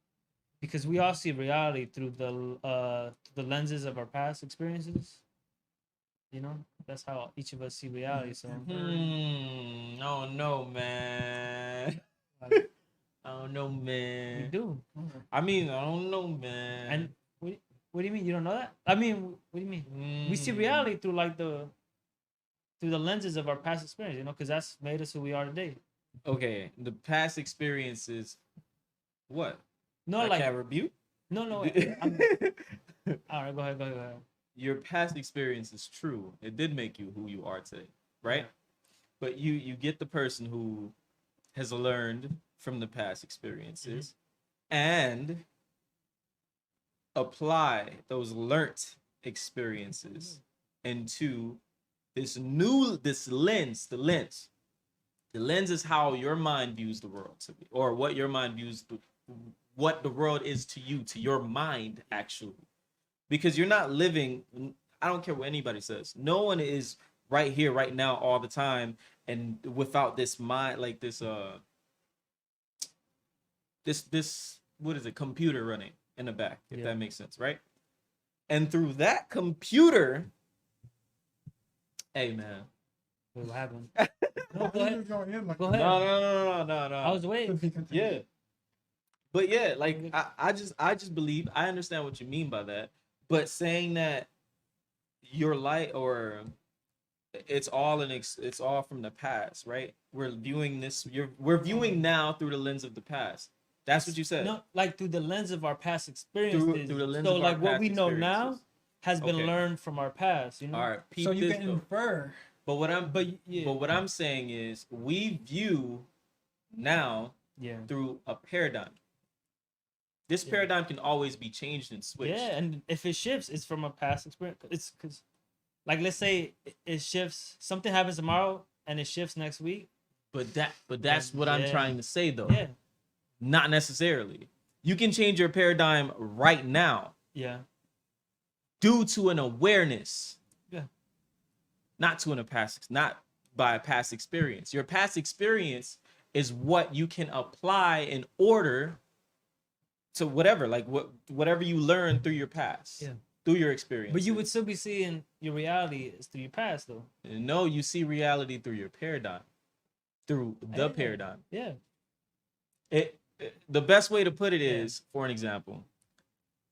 Speaker 1: Because we all see reality through the lenses of our past experiences. You know, that's how each of us see reality. So
Speaker 2: Oh no, man.
Speaker 1: like,
Speaker 2: I don't know,
Speaker 1: we
Speaker 2: man.
Speaker 1: do.
Speaker 2: I mean, I don't know, man.
Speaker 1: And what do you mean you don't know that? I mean, what do you mean? We see reality through like through the lenses of our past experience. You know, because that's made us who we are today.
Speaker 2: Okay, the past experiences. What?
Speaker 1: No,
Speaker 2: I
Speaker 1: like
Speaker 2: can't rebuke.
Speaker 1: no. All right, go ahead.
Speaker 2: Your past experience is true. It did make you who you are today, right?
Speaker 1: Yeah.
Speaker 2: But you get the person who has learned from the past experiences and apply those learnt experiences into this lens. The lens is how your mind views the world to be, or what your mind views what the world is to you, to your mind actually. Because you're not living, I don't care what anybody says. No one is right here, right now, all the time, and without this mind, like this what is it, computer running in the back, if that makes sense, right? And through that computer, hey man.
Speaker 1: Wait, what happened?
Speaker 3: No, go ahead. Go ahead.
Speaker 2: No.
Speaker 1: I was waiting.
Speaker 2: Yeah. But yeah, like I just believe I understand what you mean by that. But saying that your light or it's all from the past, right? We're viewing we're viewing now through the lens of the past. That's what you said.
Speaker 1: No, like through the lens of our past experiences.
Speaker 2: Through the lens
Speaker 1: so
Speaker 2: of our
Speaker 1: like what
Speaker 2: past
Speaker 1: we know now
Speaker 2: experiences.
Speaker 1: has been
Speaker 2: Okay.
Speaker 1: learned from our past, you know?
Speaker 2: All right,
Speaker 3: So you
Speaker 2: this,
Speaker 3: can
Speaker 2: though.
Speaker 3: infer.
Speaker 2: But what I'm
Speaker 1: But yeah.
Speaker 2: but what I'm saying is we view now
Speaker 1: Yeah.
Speaker 2: through a paradigm. This
Speaker 1: Yeah.
Speaker 2: paradigm can always be changed and switched.
Speaker 1: Yeah, and if it shifts, it's from a past experience. It's because, like, let's say it shifts. Something happens tomorrow, and it shifts next week.
Speaker 2: But that's what I'm
Speaker 1: Yeah.
Speaker 2: trying to say though.
Speaker 1: Yeah,
Speaker 2: Not necessarily. You can change your paradigm right now
Speaker 1: yeah,
Speaker 2: due to an awareness.
Speaker 1: Yeah.
Speaker 2: Not by a past experience. Your past experience is what you can apply in order to whatever, like whatever you learn through your past.
Speaker 1: Yeah.
Speaker 2: Through your experience.
Speaker 1: but you would still be seeing your reality is through your past, though.
Speaker 2: No, you see reality through your paradigm. Through the
Speaker 1: Yeah.
Speaker 2: paradigm.
Speaker 1: Yeah,
Speaker 2: The best way to put it is, for an example,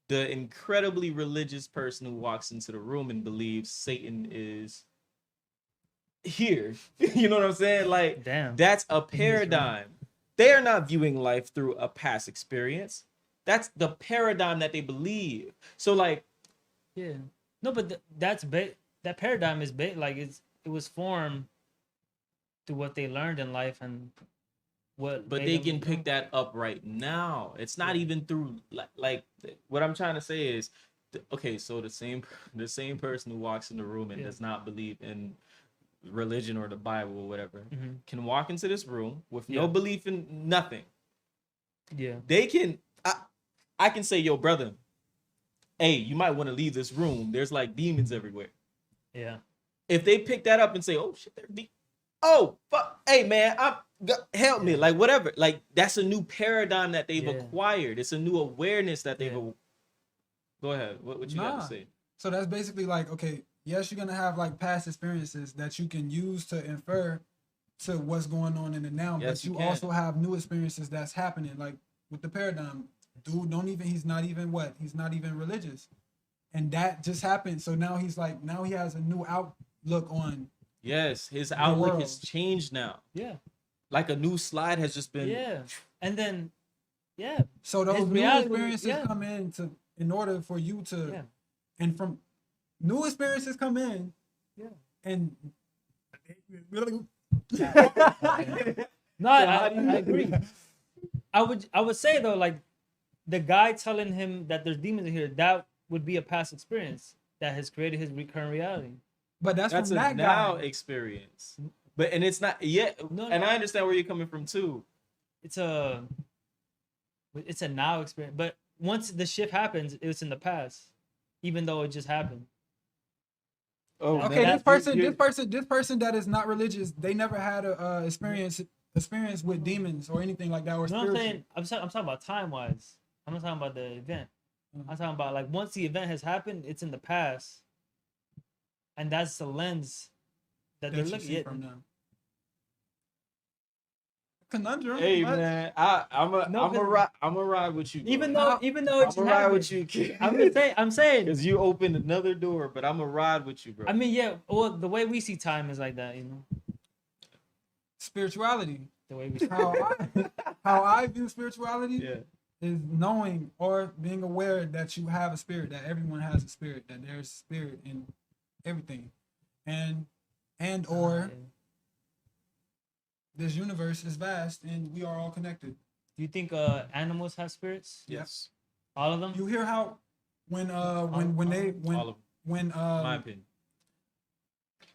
Speaker 2: the incredibly religious person who walks into the room and believes Satan is here. You know what I'm saying? Like,
Speaker 1: damn.
Speaker 2: that's a paradigm. They are not viewing life through a past experience. That's the paradigm that they believe. So, like,
Speaker 1: Yeah, no, but that paradigm is like it was formed through what they learned in life and what.
Speaker 2: but
Speaker 1: made
Speaker 2: they
Speaker 1: them
Speaker 2: can
Speaker 1: become.
Speaker 2: pick that up right now. It's not
Speaker 1: Yeah.
Speaker 2: even through like what I'm trying to say is, okay, so the same person who walks in the room and
Speaker 1: Yeah.
Speaker 2: does not believe in religion or the Bible or whatever
Speaker 1: Mhm.
Speaker 2: can walk into this room with
Speaker 1: Yeah.
Speaker 2: no belief in nothing.
Speaker 1: Yeah,
Speaker 2: They can I can say, yo, brother, hey, you might want to leave this room. There's like demons everywhere.
Speaker 1: yeah,
Speaker 2: If they pick that up and say, oh shit, oh fuck, hey man, help me,
Speaker 1: Yeah.
Speaker 2: like whatever, like that's a new paradigm that they've
Speaker 1: Yeah.
Speaker 2: acquired. It's a new awareness that they've.
Speaker 1: Yeah.
Speaker 2: Go ahead, what you got
Speaker 3: Nah.
Speaker 2: to say?
Speaker 3: So that's basically like, okay, yes, you're gonna have like past experiences that you can use to infer to what's going on in the now,
Speaker 2: Yes,
Speaker 3: but
Speaker 2: you
Speaker 3: you
Speaker 2: can.
Speaker 3: also have new experiences that's happening, like with the paradigm. dude he's not even religious. And that just happened. So now he's like, now he has a new outlook on
Speaker 2: Yes, his
Speaker 3: the
Speaker 2: outlook
Speaker 3: world.
Speaker 2: has changed now.
Speaker 1: Yeah.
Speaker 2: Like a new slide has just been.
Speaker 1: Yeah. And then, yeah.
Speaker 3: So those
Speaker 1: His
Speaker 3: new
Speaker 1: reality,
Speaker 3: experiences
Speaker 1: yeah.
Speaker 3: come in order for you to,
Speaker 1: Yeah.
Speaker 3: and from new experiences come in,
Speaker 1: Yeah.
Speaker 3: and
Speaker 1: No, I agree. I would say though, like the guy telling him that there's demons in here, that would be a past experience that has created his recurrent reality.
Speaker 3: but that's
Speaker 2: That's
Speaker 3: from
Speaker 2: a
Speaker 3: that
Speaker 2: now
Speaker 3: guy.
Speaker 2: experience. But and it's not yet.
Speaker 1: No,
Speaker 2: and
Speaker 1: no.
Speaker 2: I understand where you're coming from too.
Speaker 1: It's a now experience, but once the shift happens, it's in the past, even though it just happened.
Speaker 2: Oh,
Speaker 3: Okay,
Speaker 2: man,
Speaker 3: this person that is not religious, they never had a experience with demons or anything like that, or
Speaker 1: You know what I'm
Speaker 3: spiritual.
Speaker 1: saying? I'm talking about time wise. I'm not talking about the event.
Speaker 3: Mhm.
Speaker 1: I'm talking about like once the event has happened, it's in the past, and that's the lens that they're
Speaker 3: That you
Speaker 1: looking
Speaker 3: see
Speaker 1: at.
Speaker 3: from them. Conundrum.
Speaker 2: Hey
Speaker 3: but
Speaker 2: man, I'm a ride with you. Bro.
Speaker 1: Even though
Speaker 2: I'm
Speaker 1: it
Speaker 2: a
Speaker 1: just
Speaker 2: ride
Speaker 1: happened.
Speaker 2: with you, kid.
Speaker 1: I'm saying.
Speaker 2: Because you opened another door, but I'm a ride with you, bro.
Speaker 1: I mean, yeah. Well, the way we see time is like that, you know.
Speaker 3: spirituality.
Speaker 1: The way we see
Speaker 3: How I view spirituality
Speaker 2: yeah,
Speaker 3: is knowing or being aware that you have a spirit, that everyone has a spirit, that there's spirit in everything, and or this universe is vast and we are all connected.
Speaker 1: Do you think animals have spirits?
Speaker 2: yes,
Speaker 1: All of them?
Speaker 3: You hear how when
Speaker 2: all of
Speaker 3: when
Speaker 2: my opinion.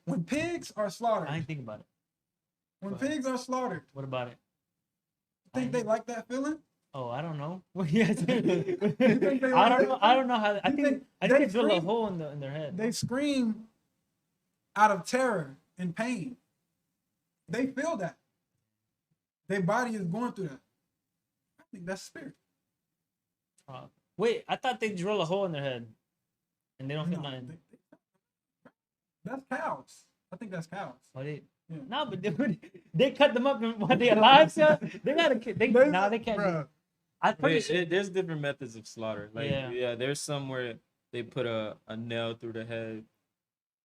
Speaker 3: when pigs are slaughtered,
Speaker 1: I ain't think about it.
Speaker 3: when
Speaker 1: Go ahead.
Speaker 3: pigs are slaughtered,
Speaker 1: What about it?
Speaker 3: think they like that feeling?
Speaker 1: Oh, I don't know. Yes. I
Speaker 3: think they
Speaker 1: don't
Speaker 3: like
Speaker 1: know.
Speaker 3: that?
Speaker 1: I don't know how. I
Speaker 3: You
Speaker 1: think
Speaker 3: think
Speaker 1: they
Speaker 3: they
Speaker 1: drill a
Speaker 3: scream?
Speaker 1: hole in their head.
Speaker 3: They scream out of terror and pain. They feel that. Their body is going through that. I think that's spirit.
Speaker 1: Wait, I thought they drill a hole in their head, and they don't feel
Speaker 3: No,
Speaker 1: nothing.
Speaker 3: that's cows. I think that's cows.
Speaker 1: Oh, they,
Speaker 3: Yeah.
Speaker 1: no, but they cut them up while they alive, so they gotta. They can't.
Speaker 3: Bruh.
Speaker 1: I'm pretty sure.
Speaker 2: There's different methods of slaughter. Like
Speaker 1: Yeah.
Speaker 2: yeah, there's some where they put a nail through the head.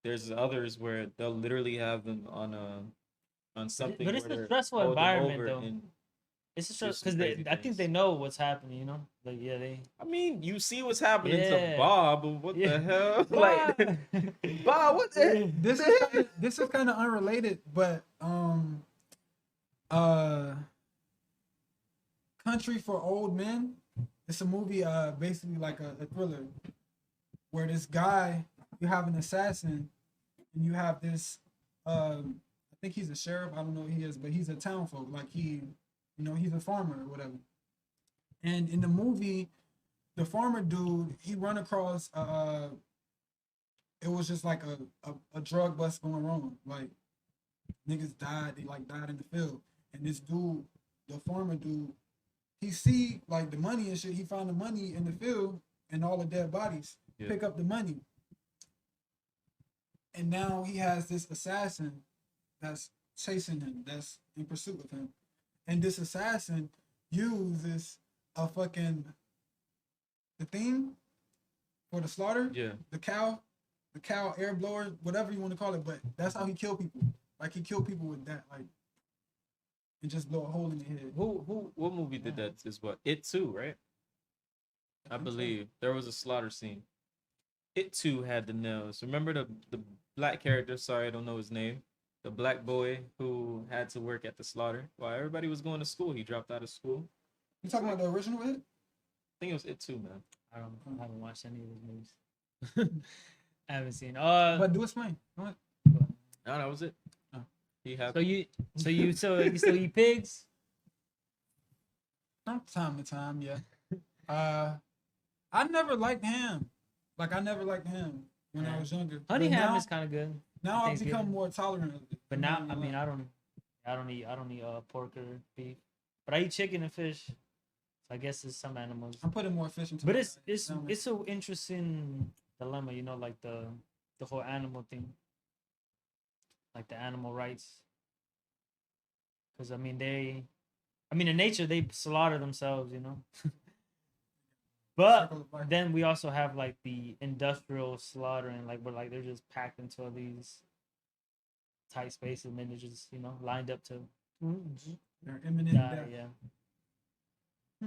Speaker 2: There's others where they'll literally have them on something.
Speaker 1: But it's
Speaker 2: where
Speaker 1: a
Speaker 2: they're
Speaker 1: stressful
Speaker 2: hold them
Speaker 1: environment,
Speaker 2: over
Speaker 1: though.
Speaker 2: and
Speaker 1: It's a
Speaker 2: do
Speaker 1: stress
Speaker 2: some
Speaker 1: because
Speaker 2: crazy
Speaker 1: I think
Speaker 2: things.
Speaker 1: they know what's happening. You know, like yeah, they.
Speaker 2: I mean, you see what's happening
Speaker 1: Yeah.
Speaker 2: to Bob. But what
Speaker 1: Yeah.
Speaker 2: the hell? Like Bob, what the?
Speaker 3: This is kind of unrelated, but Country for Old Men. It's a movie, basically like a thriller, where this guy, you have an assassin, and you have this, I think he's a sheriff. I don't know who he is, but he's a townfolk. Like he's a farmer or whatever. And in the movie, the farmer dude, he run across, it was just like a drug bust going wrong. Like niggas died, they like died in the field, and this dude, the farmer dude, he see like the money and shit. He found the money in the field and all the dead bodies.
Speaker 2: Yeah.
Speaker 3: Pick up the money, and now he has this assassin that's chasing him, that's in pursuit of him, and this assassin uses a fucking the thing for the slaughter,
Speaker 2: Yeah.
Speaker 3: the cow air blower, whatever you want to call it, but that's how he kill people. Like he kill people with that, like, and just blow a hole in the head.
Speaker 2: What movie did that as well? It Too, right? I
Speaker 3: think so.
Speaker 2: believe there was a slaughter scene. It Too had the nails. Remember the black character? Sorry, I don't know his name. The black boy who had to work at the slaughter while everybody was going to school. He dropped out of school.
Speaker 3: You talking about the original It?
Speaker 2: I think it was It Too, man.
Speaker 1: I haven't watched any of those movies. I haven't seen.
Speaker 3: But do explain. Go ahead.
Speaker 2: No, that was it.
Speaker 3: Oh.
Speaker 2: He had.
Speaker 1: So you still eat pigs?
Speaker 3: From time to time, yeah. I never liked ham. Like I never liked ham when I was younger.
Speaker 1: Honey
Speaker 3: But
Speaker 1: ham
Speaker 3: now,
Speaker 1: is kind of good.
Speaker 3: now I've
Speaker 1: Thanksgiving.
Speaker 3: become more tolerant of it.
Speaker 1: But now, I mean, I don't eat pork or beef, but I eat chicken and fish. So I guess it's some animals.
Speaker 3: I'm putting more fish into.
Speaker 1: But
Speaker 3: my
Speaker 1: it's
Speaker 3: diet. Salmon.
Speaker 1: it's an interesting dilemma, you know, like the whole animal thing, like the animal rights. Because I mean, in nature they slaughter themselves, you know. But
Speaker 3: Circle of life.
Speaker 1: then we also have like the industrial slaughtering, like where like they're just packed into all these tight spaces and then they're just lined up to
Speaker 3: They're imminent
Speaker 1: die.
Speaker 3: death.
Speaker 1: Yeah.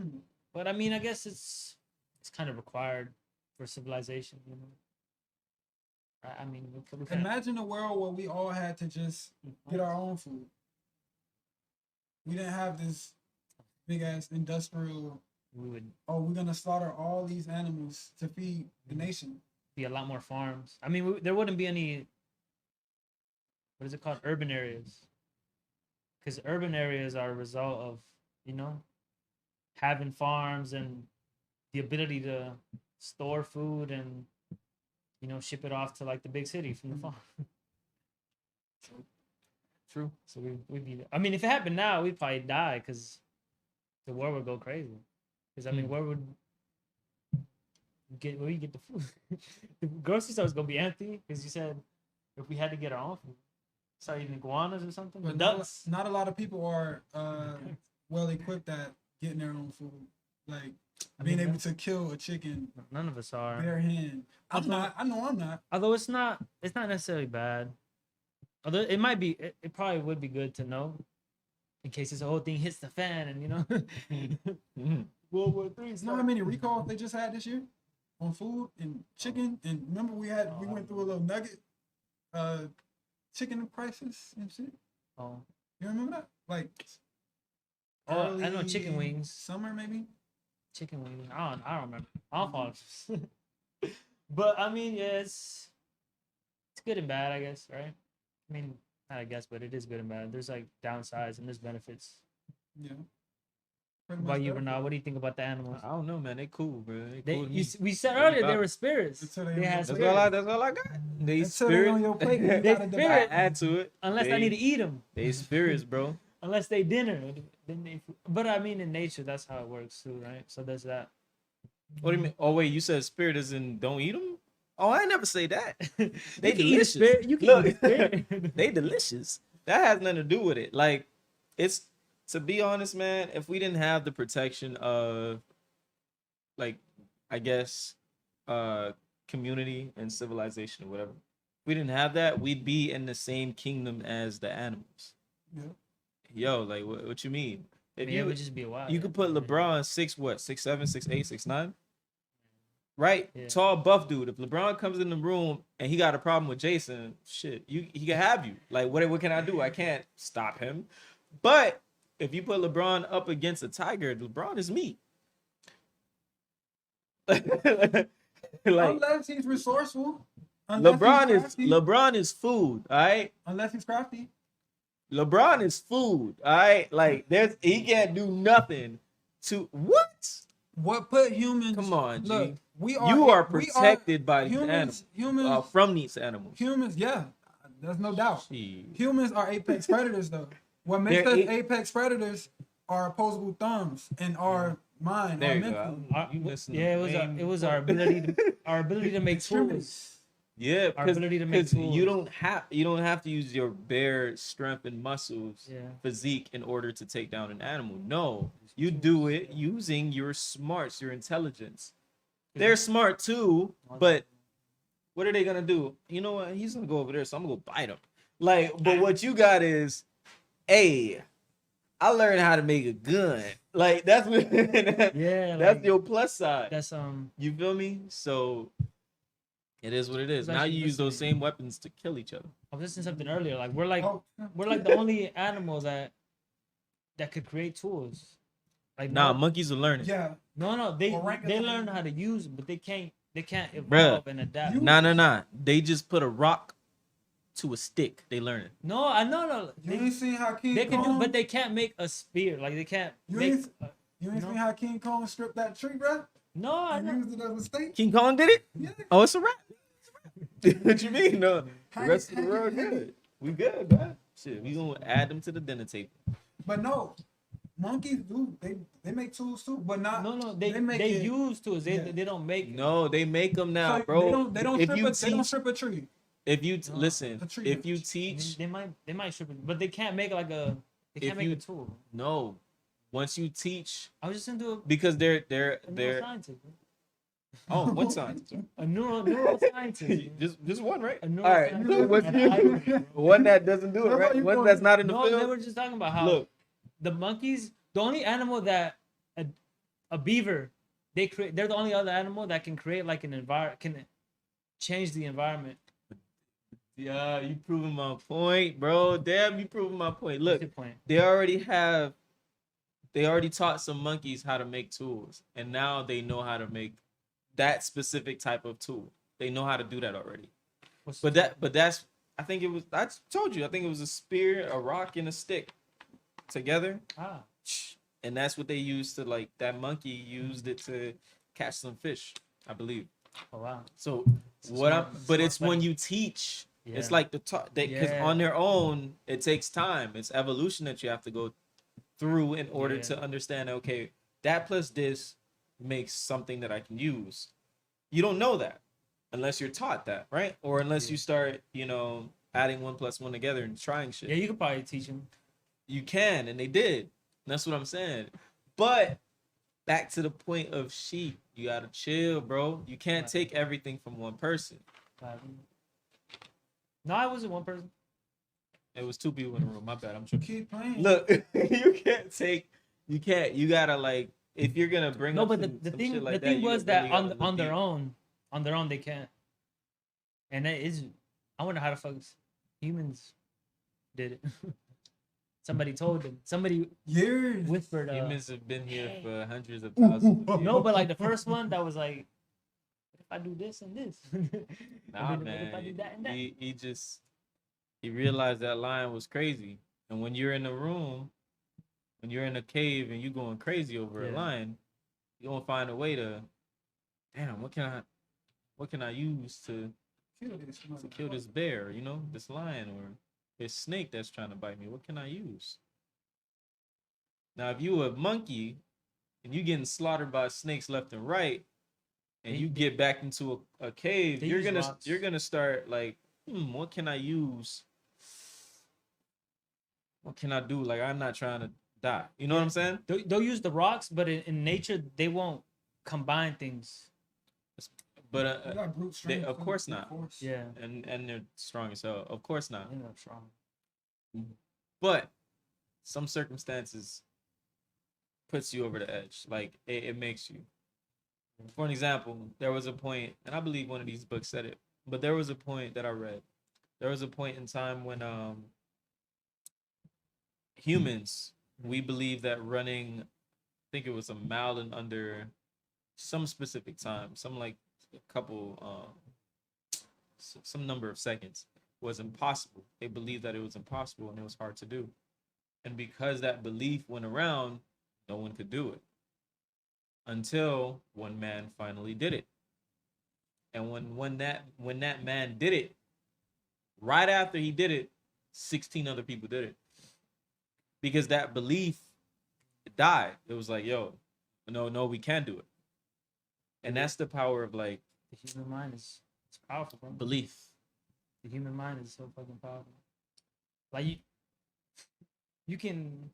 Speaker 3: Hmm.
Speaker 1: But I mean, I guess it's kind of required for civilization. I mean, we kinda,
Speaker 3: Imagine a world where we all had to just get our own food. We didn't have this big ass industrial.
Speaker 1: we would
Speaker 3: Oh, we're gonna slaughter all these animals to feed the nation.
Speaker 1: be a lot more farms. I mean, there wouldn't be any. What is it called? Urban areas. Because urban areas are a result of having farms and the ability to store food and ship it off to like the big city from the farm.
Speaker 2: True.
Speaker 1: So we'd be. I mean, if it happened now, we'd probably die because the war would go crazy. Because I mean, where would where you get the food? The grocery store is gonna be empty because you said if we had to get our own food, start eating iguanas or something.
Speaker 3: But
Speaker 1: Ducks.
Speaker 3: not a lot of people are well equipped at getting their own food. Like being able to kill a chicken
Speaker 1: None of us are.
Speaker 3: bare hand. I'm not. I know I'm not.
Speaker 1: Although it's not necessarily bad. Although it might be, it probably would be good to know, in case this whole thing hits the fan and World War III.
Speaker 3: You know how many recalls they just had this year on food and chicken? And remember we went through a little nugget, chicken crisis and shit.
Speaker 1: Oh,
Speaker 3: You remember that? Like,
Speaker 1: I know
Speaker 3: early
Speaker 1: chicken wings.
Speaker 3: Summer maybe.
Speaker 1: Chicken wings. I don't remember. I don't follow. But I mean, yeah, it's good and bad, I guess, right? I mean, not I guess, but it is good and bad. There's like downsides and there's benefits.
Speaker 3: Yeah.
Speaker 1: What about you, Bernard? What do you think about the animals?
Speaker 2: I don't know, man. They cool, bro. They cool to me.
Speaker 1: We said
Speaker 2: They
Speaker 1: earlier they
Speaker 2: vibe.
Speaker 1: were spirits.
Speaker 3: Until they
Speaker 1: They had
Speaker 3: That's
Speaker 1: spirits.
Speaker 2: That's all I got. They
Speaker 3: Until they on your plate, you
Speaker 2: spirit.
Speaker 1: They
Speaker 3: gotta
Speaker 1: spirit.
Speaker 3: divide.
Speaker 2: Add to it.
Speaker 1: Unless I
Speaker 2: They-
Speaker 1: need to eat them.
Speaker 2: They spirits, bro.
Speaker 1: Unless they dinner. Then they, but I mean, in nature, that's how it works too, right? So there's that.
Speaker 2: What do you mean? Oh wait, you said spirit is in don't eat them? Oh, I ain't never say that. They
Speaker 1: You can eat a
Speaker 2: delicious.
Speaker 1: spirit. You can
Speaker 2: Look,
Speaker 1: eat a spirit.
Speaker 2: they delicious. That has nothing to do with it. Like, it's to be honest, man. If we didn't have the protection of, like, I guess, community and civilization or whatever, if we didn't have that, we'd be in the same kingdom as the animals.
Speaker 3: Yeah.
Speaker 2: Yo, like, what you mean? If
Speaker 1: Yeah, it would just be a while.
Speaker 2: you could put LeBron 6'7", 6'8", 6'9". Right?
Speaker 1: Yeah.
Speaker 2: Tall, buff dude. If LeBron comes in the room and he got a problem with Jason, shit, he can have you. Like, what can I do? I can't stop him. But if you put LeBron up against a tiger, LeBron is meat. Like,
Speaker 3: Unless he's resourceful. Unless he's crafty.
Speaker 2: LeBron is food, all right?
Speaker 3: Unless he's crafty.
Speaker 2: LeBron is food, all right? Like, he can't do nothing to what?
Speaker 3: What put humans?
Speaker 2: Come on, G.
Speaker 3: Look,
Speaker 2: You are protected by these animals.
Speaker 3: Humans,
Speaker 2: From these animals.
Speaker 3: humans. Yeah, there's no doubt.
Speaker 2: Shit.
Speaker 3: Humans are apex predators, though. What makes us
Speaker 2: They're
Speaker 3: apex predators are opposable thumbs and our mind,
Speaker 2: There
Speaker 3: our
Speaker 2: you go.
Speaker 3: mental.
Speaker 2: You missing
Speaker 1: Yeah,
Speaker 2: the
Speaker 1: it was
Speaker 2: main
Speaker 1: our ability to make
Speaker 3: Extremely.
Speaker 1: tools.
Speaker 2: Yeah,
Speaker 1: Our ability to make
Speaker 2: because you
Speaker 1: tools.
Speaker 2: don't have to use your bare strength and muscles,
Speaker 1: Yeah.
Speaker 2: physique in order to take down an animal. No, you do it using your smarts, your intelligence. They're smart too, but what are they gonna do? You know what? He's gonna go over there, so I'm gonna go bite him. Like, but what you got is, hey, I learned how to make a gun. Like that's what,
Speaker 1: Yeah,
Speaker 2: that's
Speaker 1: like,
Speaker 2: your plus side.
Speaker 1: that's
Speaker 2: You feel me? So it is what it is.
Speaker 1: I was
Speaker 2: Now
Speaker 1: actually
Speaker 2: you use those
Speaker 1: listening-
Speaker 2: same weapons to kill each other.
Speaker 1: I was listening to something earlier. Like we're like
Speaker 3: Oh,
Speaker 1: the only animal that could create tools. Like
Speaker 2: Nah,
Speaker 1: no,
Speaker 2: monkeys are learning.
Speaker 3: yeah.
Speaker 1: no, they
Speaker 3: Orangutan.
Speaker 1: learn how to use it, but they can't evolve
Speaker 2: Bruh.
Speaker 1: and adapt.
Speaker 3: You-
Speaker 2: Nah. They just put a rock to a stick. They learn it.
Speaker 1: No, I know.
Speaker 3: You ain't seen how King
Speaker 1: They can do,
Speaker 3: Kong.
Speaker 1: but they can't make a spear. Like they can't
Speaker 3: You
Speaker 1: make.
Speaker 3: ain't- You ain't
Speaker 1: No.
Speaker 3: seen how King Kong stripped that tree, bro?
Speaker 1: No, I
Speaker 3: And
Speaker 1: know.
Speaker 3: used it as a stake.
Speaker 2: King Kong did it?
Speaker 3: Yeah.
Speaker 2: Oh, it's a wrap. What you mean? No, the
Speaker 3: How
Speaker 2: rest
Speaker 3: you-
Speaker 2: of the
Speaker 3: how you-
Speaker 2: world good. We good, man. Shit, we gonna add them to the dinner table.
Speaker 3: But no, monkeys do. They make tools too, but not.
Speaker 1: No. They
Speaker 3: make it-
Speaker 1: use tools. They
Speaker 3: yeah.
Speaker 1: they don't make.
Speaker 2: No, they make them now,
Speaker 3: So
Speaker 2: bro.
Speaker 3: They don't
Speaker 2: if
Speaker 3: strip
Speaker 2: you
Speaker 3: a, they don't
Speaker 2: teach,
Speaker 3: strip a tree.
Speaker 2: if you
Speaker 1: No,
Speaker 2: listen,
Speaker 3: the tree
Speaker 2: if you
Speaker 3: branch.
Speaker 2: teach,
Speaker 1: They might strip it, but they can't make like a. They can't
Speaker 2: If
Speaker 1: make
Speaker 2: you-
Speaker 1: a tool.
Speaker 2: no. Once you teach,
Speaker 1: I was just into a
Speaker 2: because they're
Speaker 1: real scientist.
Speaker 2: Oh, what scientist?
Speaker 1: A neuroscientist.
Speaker 2: Just one, right?
Speaker 1: A
Speaker 2: All right.
Speaker 1: neuroscientist.
Speaker 2: So what's
Speaker 1: And I-
Speaker 2: one that doesn't do it,
Speaker 3: That's
Speaker 2: right?
Speaker 3: how you
Speaker 2: One
Speaker 3: gonna-
Speaker 2: that's not in the
Speaker 1: No, they
Speaker 2: field.
Speaker 1: were just talking about how
Speaker 2: Look,
Speaker 1: the monkeys, the only animal that a beaver, they create. They're the only other animal that can create like an environment, can change the environment.
Speaker 2: yeah, you proving my point, bro. Damn, you proving my point.
Speaker 1: What's
Speaker 2: Look,
Speaker 1: your point?
Speaker 2: they already taught some monkeys how to make tools, and now they know how to make that specific type of tool. They know how to do that already.
Speaker 1: What's
Speaker 2: But that's I think it was I told you, I think it was a spear, a rock, and a stick together.
Speaker 1: ah,
Speaker 2: And that's what they used to like that monkey used it to catch some fish, I believe.
Speaker 1: oh wow.
Speaker 2: So
Speaker 1: It's a
Speaker 2: what I'm
Speaker 1: smart-
Speaker 2: but it's
Speaker 1: smart
Speaker 2: when
Speaker 1: study.
Speaker 2: you teach, it's
Speaker 1: Yeah.
Speaker 2: like the talk because
Speaker 1: Yeah.
Speaker 2: on their own it takes time. It's evolution that you have to go through in order
Speaker 1: Yeah.
Speaker 2: to understand, okay, that plus this makes something that I can use. You don't know that unless you're taught that, right? Or unless
Speaker 1: Yeah.
Speaker 2: you start, adding 1 + 1 together and trying shit.
Speaker 1: Yeah, you could probably teach him.
Speaker 2: You can, and they did. That's what I'm saying. But back to the point of sheep, you gotta chill, bro. You can't
Speaker 1: Right.
Speaker 2: take everything from one person.
Speaker 1: No, I wasn't one person.
Speaker 2: It was 2 people in the room. My bad. I'm tripping.
Speaker 3: Keep playing.
Speaker 2: Look, you gotta like, if you're gonna bring
Speaker 1: No,
Speaker 2: up
Speaker 1: but
Speaker 2: some
Speaker 1: the
Speaker 2: shit
Speaker 1: thing
Speaker 2: like
Speaker 1: the thing
Speaker 2: you
Speaker 1: was
Speaker 2: really
Speaker 1: that
Speaker 2: gotta look
Speaker 1: on their
Speaker 2: deep.
Speaker 1: own they can't. And that is, I wonder how the fuck humans did it. Somebody told them. Somebody
Speaker 3: Years.
Speaker 1: whispered.
Speaker 2: Humans have been here for hundreds of thousands of years.
Speaker 1: No, but like the first one that was like, what if I do this and this?
Speaker 2: Nah,
Speaker 1: And then what if I
Speaker 2: man.
Speaker 1: do that and that?
Speaker 2: He realized that lion was crazy. And when you're in a room, when you're in a cave and you going crazy over a
Speaker 1: Yeah.
Speaker 2: lion, you gonna find a way to, damn, what can I use to kill this bear, this lion or this snake that's trying to bite me? What can I use? Now, if you a monkey and you getting slaughtered by snakes left and right, and you get back into a cave,
Speaker 1: They
Speaker 2: you're
Speaker 1: use rocks.
Speaker 2: gonna start like, what can I use? What can I do? Like, I'm not trying to die. You know what I'm saying?
Speaker 1: They'll use the rocks, but in nature they won't combine things.
Speaker 2: But
Speaker 3: They got brute strength
Speaker 2: of
Speaker 3: and
Speaker 2: course
Speaker 3: brute
Speaker 2: not.
Speaker 3: force.
Speaker 1: Yeah,
Speaker 2: And they're strong as hell. Of course not.
Speaker 1: they end up strong.
Speaker 2: But some circumstances puts you over the edge. Like it makes you. For an example, there was a point, and I believe one of these books said it, but there was a point that I read. There was a point in time when humans, we believe that running, I think it was a mile and under some specific time, some like a couple some number of seconds was impossible. They believed that it was impossible and it was hard to do. And because that belief went around, no one could do it. Until one man finally did it. And when that man did it, right after he did it, 16 other people did it. Because that belief died. It was like, yo, no, we can't do it. And that's the power of like
Speaker 1: The human mind is it's powerful, bro.
Speaker 2: belief.
Speaker 1: The human mind is so fucking powerful. Like you can,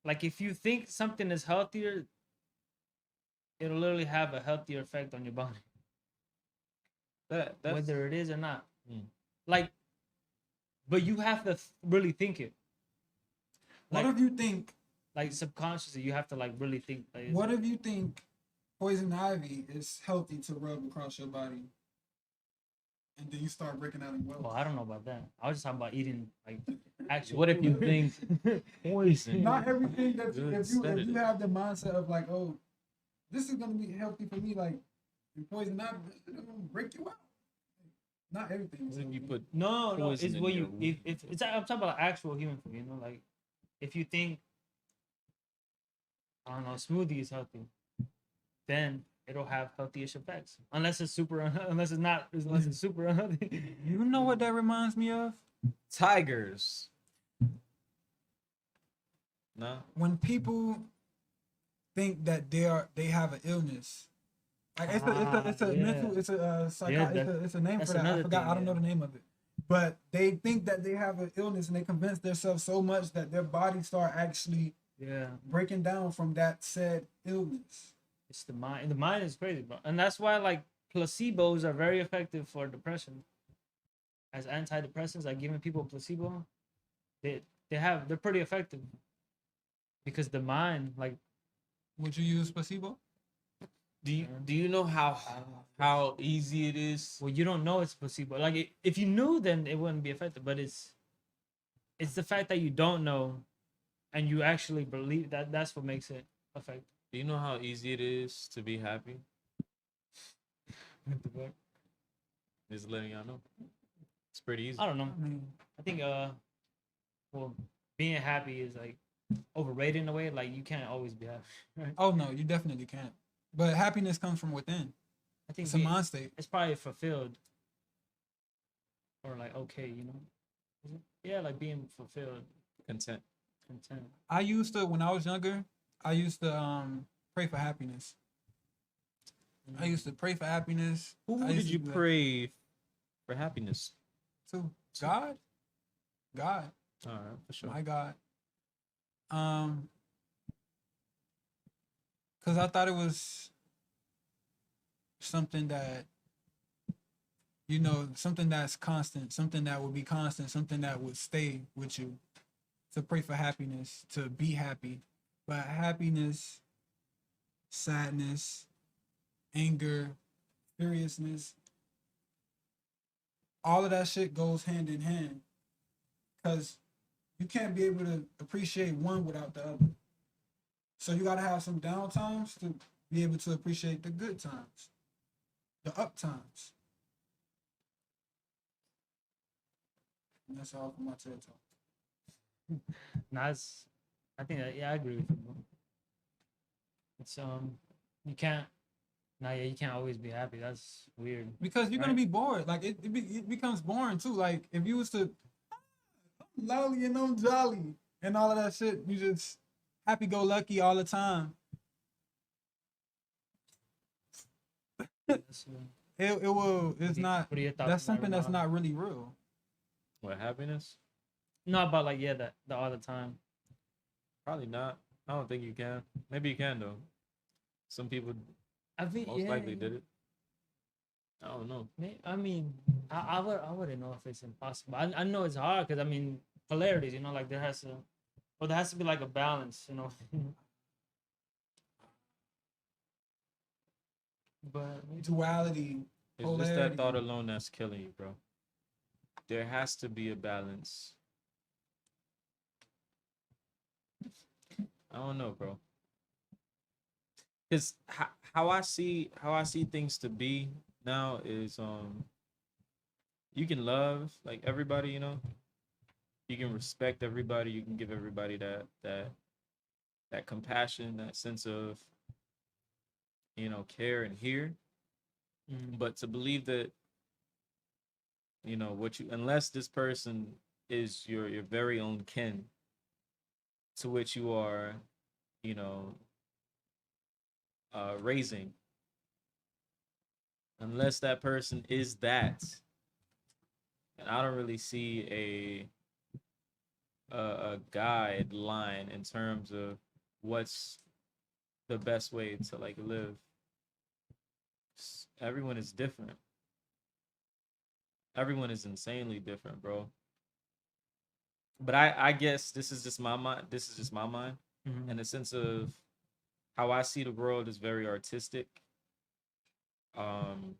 Speaker 1: like if you think something is healthier, it'll literally have a healthier effect on your body,
Speaker 2: That's
Speaker 1: whether it is or not.
Speaker 2: Mm.
Speaker 1: Like, but you have to really think it.
Speaker 3: What
Speaker 1: Like,
Speaker 3: if you think?
Speaker 1: like subconsciously, you have to like really think. Like,
Speaker 3: What if you think poison ivy is healthy to rub across your body, and then you start breaking out in welts?
Speaker 1: Well, I don't know about that. I was just talking about eating like actual.
Speaker 2: What if you think poison?
Speaker 3: Not everything that
Speaker 2: Good
Speaker 3: if
Speaker 2: sedative.
Speaker 3: you have the mindset of like, oh, this is gonna be healthy for me, like in poison ivy, it's gonna break you out. Not everything. is
Speaker 2: What if you
Speaker 3: healthy.
Speaker 2: put
Speaker 1: No,
Speaker 2: poison
Speaker 1: it's
Speaker 2: in
Speaker 1: what
Speaker 2: your
Speaker 1: you if it's I'm talking about actual human food. You know, like if you think I don't know smoothie is healthy, then it'll have healthy-ish effects. Unless it's super, unless it's super unhealthy.
Speaker 3: You know what that reminds me of?
Speaker 2: tigers? No.
Speaker 3: When people think that they have an illness. Like it's a
Speaker 1: yeah.
Speaker 3: mental, it's a it's a name
Speaker 1: that's
Speaker 3: for that. I
Speaker 1: another
Speaker 3: forgot.
Speaker 1: thing,
Speaker 3: I don't know
Speaker 1: yeah.
Speaker 3: the name of it. But they think that they have an illness and they convince themselves so much that their body start actually
Speaker 1: Yeah.
Speaker 3: breaking down from that said illness.
Speaker 1: It's the mind. The mind is crazy, bro, and that's why like placebos are very effective for depression. As antidepressants, like giving people placebo, they're pretty effective because the mind, like,
Speaker 3: Would you use placebo?
Speaker 2: Do you know how easy it is?
Speaker 1: well, you don't know it's placebo. Like, if you knew, then it wouldn't be effective. But it's the fact that you don't know, and you actually believe that. That's what makes it effective.
Speaker 2: Do you know how easy it is to be happy? Just letting y'all know. It's pretty easy.
Speaker 1: I don't know.
Speaker 3: I mean,
Speaker 1: I think well, being happy is like overrated in a way. Like, you can't always be happy. Right?
Speaker 3: oh no, you definitely can't. But happiness comes from within.
Speaker 1: I think
Speaker 3: It's a mind state.
Speaker 1: it's probably fulfilled, or like okay, you know. Is it? Yeah, like being fulfilled,
Speaker 2: Content.
Speaker 1: content.
Speaker 3: I used to when I was younger. I used to pray for happiness. I used to pray for happiness.
Speaker 2: Who
Speaker 3: I
Speaker 2: did
Speaker 3: used to
Speaker 2: you
Speaker 3: do that
Speaker 2: pray for happiness?
Speaker 3: to? God, God,
Speaker 2: All right, for sure.
Speaker 3: my God. Because I thought it was something that something that's constant, something that would be constant, something that would stay with you. To pray for happiness, to be happy, but happiness, sadness, anger, furiousness, all of that shit goes hand in hand because you can't be able to appreciate one without the other. So you gotta have some down times to be able to appreciate the good times, the up times. And that's all for my TED talk.
Speaker 1: Nice. I think that, yeah, I agree with you, bro. It's you can't. Nah, yeah, you can't always be happy. That's weird.
Speaker 3: Because you're gonna
Speaker 1: Right.
Speaker 3: be bored. Like it becomes boring too. Like if you was to I'm lolly and I'm jolly and all of that shit, you just happy go lucky all the time.
Speaker 1: That's,
Speaker 3: It's not
Speaker 1: what are your thoughts
Speaker 3: that's
Speaker 1: on that,
Speaker 3: something that's
Speaker 1: Ramon?
Speaker 3: not really real.
Speaker 2: What, happiness?
Speaker 1: No, but like yeah, the all the time.
Speaker 2: Probably not. I don't think you can. Maybe you can though. Some people
Speaker 1: I think
Speaker 2: most
Speaker 1: yeah,
Speaker 2: likely
Speaker 1: yeah.
Speaker 2: did it. I don't know.
Speaker 1: I mean, I wouldn't know if it's impossible. I know it's hard because I mean polarities. You know, like there has to be like a balance. You know. But
Speaker 3: Duality,
Speaker 2: It's just that thought
Speaker 3: polarity.
Speaker 2: alone that's killing you, bro. There has to be a balance. I don't know, bro. Cause how I see things to be now is you can love like everybody, you know. You can respect everybody. You can give everybody that compassion, that sense of care and here. But to believe that what you unless this person is your very own kin to which you are you know raising, unless that person is that, and I don't really see a guideline in terms of what's the best way to like live. Everyone is different. Everyone is insanely different, bro. But I guess this is just my mind. This is just my mind, in the sense of how I see the world is very artistic. Um,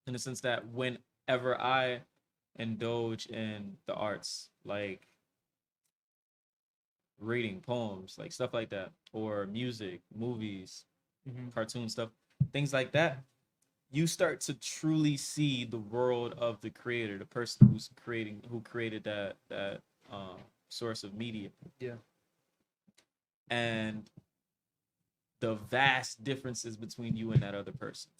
Speaker 2: in the sense that whenever I indulge in the arts, like reading poems, like stuff like that, or music, movies, cartoon stuff, things like that, you start to truly see the world of the creator, the person who created that source of media.
Speaker 1: Yeah.
Speaker 2: And the vast differences between you and that other person.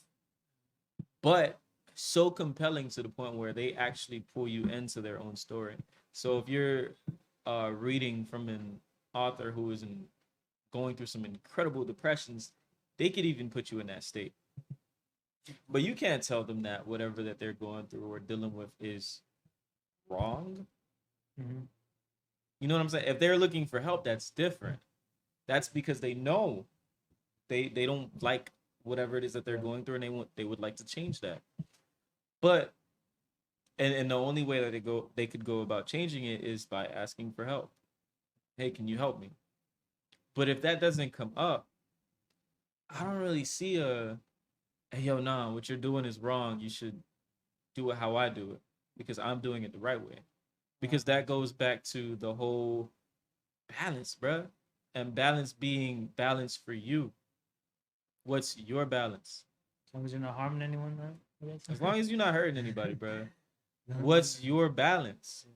Speaker 2: But so compelling to the point where they actually pull you into their own story. So if you're reading from an author who is going through some incredible depressions, they could even put you in that state. But you can't tell them that whatever that they're going through or dealing with is wrong. You know what I'm saying? If they're looking for help, that's different. That's because they know they don't like whatever it is that they're
Speaker 1: Yeah.
Speaker 2: going through, and they would like to change that. But and the only way that they could go about changing it is by asking for help. Hey, can you help me? But if that doesn't come up, I don't really see a hey yo, nah, what you're doing is wrong. You should do it how I do it because I'm doing it the right way. Because that goes back to the whole balance, bruh. And balance being balance for you. What's your balance?
Speaker 1: As long as you're not harming anyone, right? I guess.
Speaker 2: As long as you're not hurting anybody, bruh. What's your balance?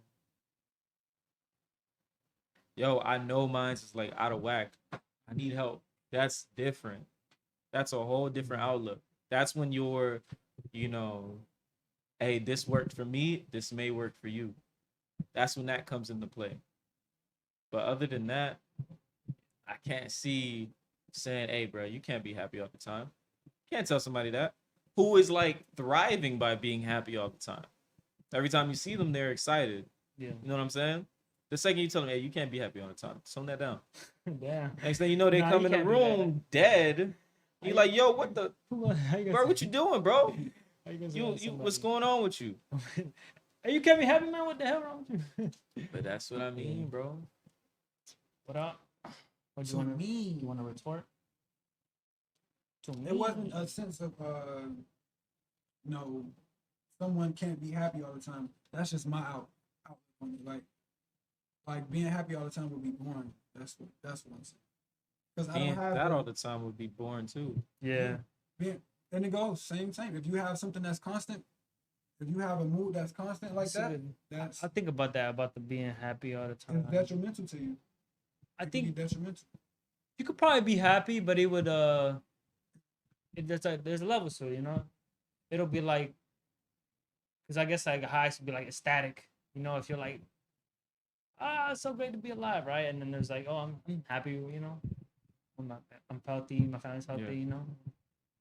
Speaker 2: Yo, I know mine's is like out of whack. I need help. That's different. That's a whole different outlook. That's when you're, you know, hey, this worked for me. This may work for you. That's when that comes into play. But other than that, I can't see saying, hey, bro, you can't be happy all the time. Can't tell somebody that. Who is like thriving by being happy all the time. Every time you see them, they're excited.
Speaker 1: Yeah.
Speaker 2: You know what I'm saying? The second you tell them, hey, you can't be happy all the time, tone that down.
Speaker 1: Damn.
Speaker 2: Next thing you know, they
Speaker 1: Nah,
Speaker 2: come
Speaker 1: you
Speaker 2: in the
Speaker 1: can't do that.
Speaker 2: room dead. You like, yo, what the, bro? What you doing, bro? What's going on with you?
Speaker 1: Hey, you can't be happy, man. What the hell wrong with you?
Speaker 2: But that's what I mean, bro.
Speaker 1: What up? What do
Speaker 3: To me,
Speaker 1: you want to retort? To me,
Speaker 3: it wasn't a sense of you know, someone can't be happy all the time. That's just my outlook on it. Like being happy all the time would be boring. That's what I'm saying. Because I
Speaker 2: Being
Speaker 3: don't have
Speaker 2: that all the time would be boring too.
Speaker 1: Yeah.
Speaker 3: and it goes same. If you have something that's constant, if you have a mood that's constant like that, that's
Speaker 1: I think about that, about the being happy all the time.
Speaker 3: it's detrimental to you.
Speaker 1: I
Speaker 3: It can
Speaker 1: think
Speaker 3: be detrimental.
Speaker 1: you could probably be happy, but it would there's levels to it, you know. It'll be like, because I guess like highs would be like ecstatic, you know. If you're like, it's so great to be alive, right? And then there's like, oh, I'm happy, you know. I'm healthy, my family's healthy,
Speaker 2: Yeah.
Speaker 1: you know.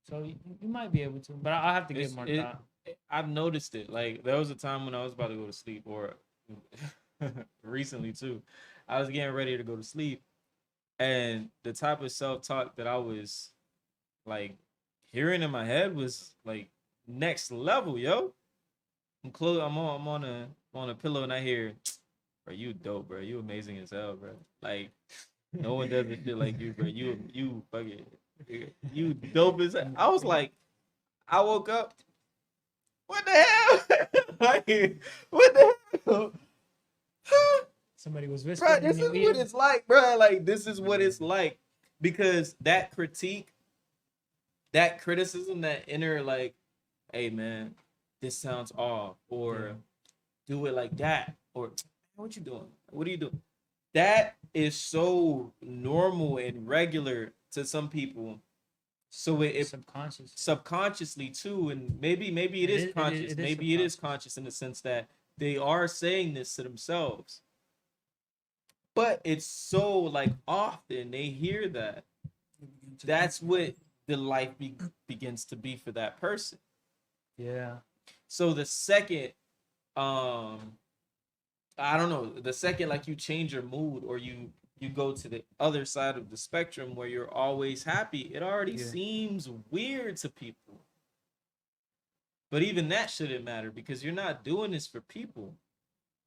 Speaker 1: So you might be able to, but I'll have to get more thought.
Speaker 2: I've noticed it. Like there was a time when I was about to go to sleep, or recently too. I was getting ready to go to sleep, and the type of self-talk that I was like hearing in my head was like next level, yo. I'm on a pillow, and I hear, bro, you dope, bro. You amazing as hell, bro. Like no one does this shit like you, bro. You fucking you dope as hell. I was like, I woke up. What the hell? Like, what the hell?
Speaker 1: Somebody was
Speaker 2: Bro,
Speaker 1: whispering.
Speaker 2: this
Speaker 1: in your
Speaker 2: is what
Speaker 1: ear.
Speaker 2: it's like, bro. Like, this is what it's like. Because that critique, that criticism, that inner, like, hey, man, this sounds off. Or do it like that. Or, what you doing? What are you doing? That is so normal and regular to some people. So it subconsciously too, and maybe it is conscious. Maybe it is conscious in the sense that they are saying this to themselves. But it's so like often they hear that. That's what the life begins to be for that person.
Speaker 1: Yeah.
Speaker 2: So the second, I don't know, the second like you change your mood or you go to the other side of the spectrum where you're always happy, it already seems weird to people. But even that shouldn't matter because you're not doing this for people.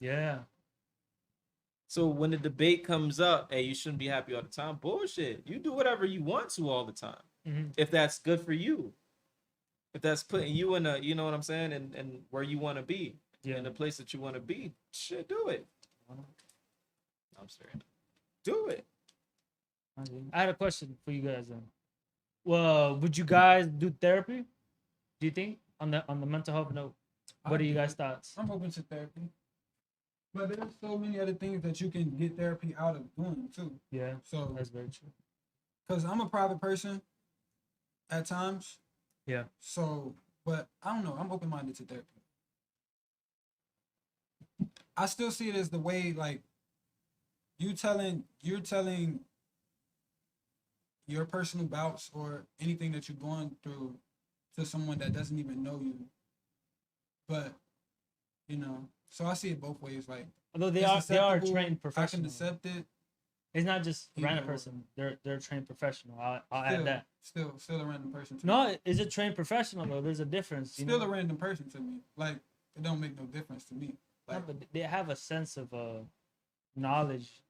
Speaker 1: Yeah.
Speaker 2: So when the debate comes up, hey, you shouldn't be happy all the time. Bullshit. You do whatever you want to all the time.
Speaker 1: Mm-hmm.
Speaker 2: If that's good for you. If that's putting you in a, you know what I'm saying, and where you want to be. In the place that you want to be. Shit, do it. I'm sorry. Do it.
Speaker 1: I had a question for you guys then. Well, would you guys do therapy? Do you think on the mental health note? What are you guys' thoughts?
Speaker 3: I'm open to therapy. But there's so many other things that you can get therapy out of doing too.
Speaker 1: Yeah.
Speaker 3: So
Speaker 1: that's very true.
Speaker 3: Because I'm a private person at times.
Speaker 1: Yeah.
Speaker 3: So, but I don't know. I'm open-minded to therapy. I still see it as the way like you're telling your personal bouts or anything that you're going through to someone that doesn't even know you. But you know, so I see it both ways. Like,
Speaker 1: although they are trained professionals.
Speaker 3: I can accept it,
Speaker 1: It's not just a random
Speaker 3: Either or.
Speaker 1: person. They're a trained professional. I'll add that.
Speaker 3: Still a random person to me.
Speaker 1: No, is a trained professional though. There's a difference. You
Speaker 3: Still
Speaker 1: know?
Speaker 3: a random person to me. Like it don't make no difference to me.
Speaker 1: No,
Speaker 3: Like
Speaker 1: but they have a sense of knowledge.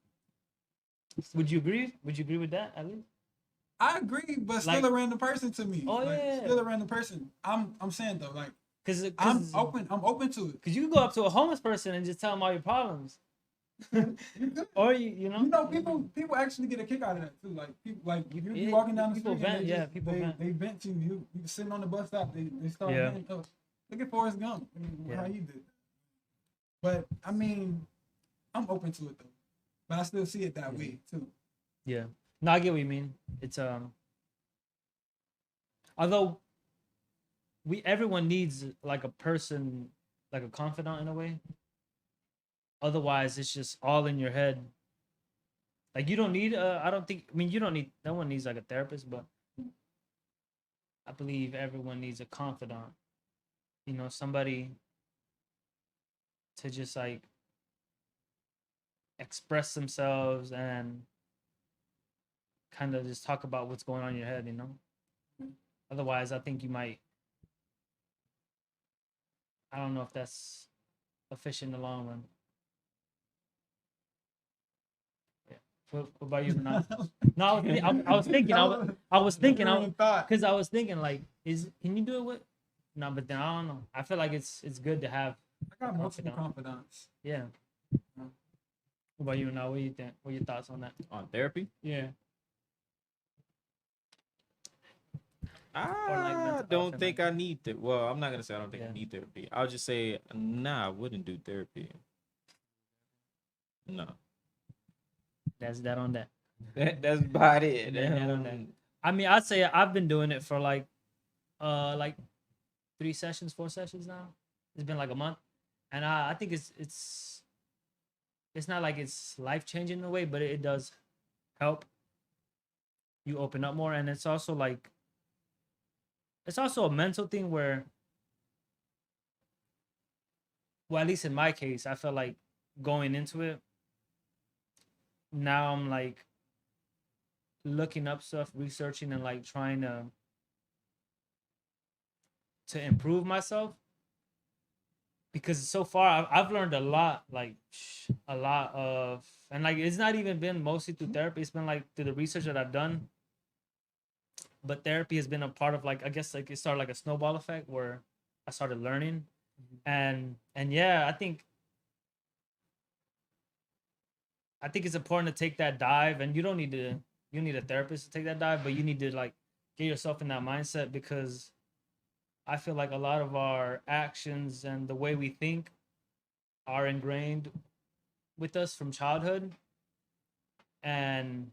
Speaker 1: Would you agree? Would you agree with that at least?
Speaker 3: I agree, but still
Speaker 1: Like-
Speaker 3: a random person to me.
Speaker 1: Oh,
Speaker 3: like,
Speaker 1: yeah.
Speaker 3: Still a random person. I'm saying though, like
Speaker 1: Because
Speaker 3: I'm open to it.
Speaker 1: Cause you can go up to a homeless person and just tell them all your problems. Or you know.
Speaker 3: You know, people actually get a kick out of that too. Like people, like you be
Speaker 1: Yeah,
Speaker 3: walking down the
Speaker 1: people
Speaker 3: street and
Speaker 1: vent,
Speaker 3: they
Speaker 1: yeah,
Speaker 3: just,
Speaker 1: people vent.
Speaker 3: they vent to you. You sitting on the bus stop, they start
Speaker 1: Yeah.
Speaker 3: venting. Oh, look at Forrest Gump. I mean,
Speaker 1: Yeah.
Speaker 3: how he did. But I mean, I'm open to it though. But I still see it that way too.
Speaker 1: Yeah. No, I get what you mean. It's although everyone needs like a person, like a confidant in a way. Otherwise, it's just all in your head. Like you don't need I don't think, I mean, you don't need, no one needs like a therapist, but I believe everyone needs a confidant. You know, somebody to just like express themselves and kind of just talk about what's going on in your head, you know? Otherwise, I think you might, I don't know if that's efficient in the long run. Yeah. What about you? Not? No, I was thinking, I was thinking, because I was thinking like, can you do it with? No, but then I don't know. I feel like it's good to have.
Speaker 3: I got multiple
Speaker 1: confidant.
Speaker 3: confidants.
Speaker 1: Yeah. What about you now? What do you think? What are your thoughts on that?
Speaker 2: On therapy?
Speaker 1: Yeah.
Speaker 2: I
Speaker 1: mental
Speaker 2: don't
Speaker 1: health and,
Speaker 2: think
Speaker 1: like-
Speaker 2: I need that. Well, I'm not gonna say I don't think
Speaker 1: Yeah.
Speaker 2: I need therapy. I'll just say nah, I wouldn't do therapy. No.
Speaker 1: That's that on that.
Speaker 2: That's about it.
Speaker 1: That on that. I mean, I'd say I've been doing it for like 3 sessions, 4 sessions now. It's been like a month, and I think it's not like it's life changing in a way, but it does help you open up more, and it's also like it's also a mental thing where, well, at least in my case, I felt like going into it. Now I'm like looking up stuff, researching, and like trying to improve myself, because so far I've learned a lot, like a lot of, and like it's not even been mostly through therapy, it's been like through the research that I've done, but therapy has been a part of, like, I guess like it started like a snowball effect where I started learning. And yeah, I think it's important to take that dive, and you don't need to, you need a therapist to take that dive, but you need to like get yourself in that mindset, because I feel like a lot of our actions and the way we think are ingrained with us from childhood, and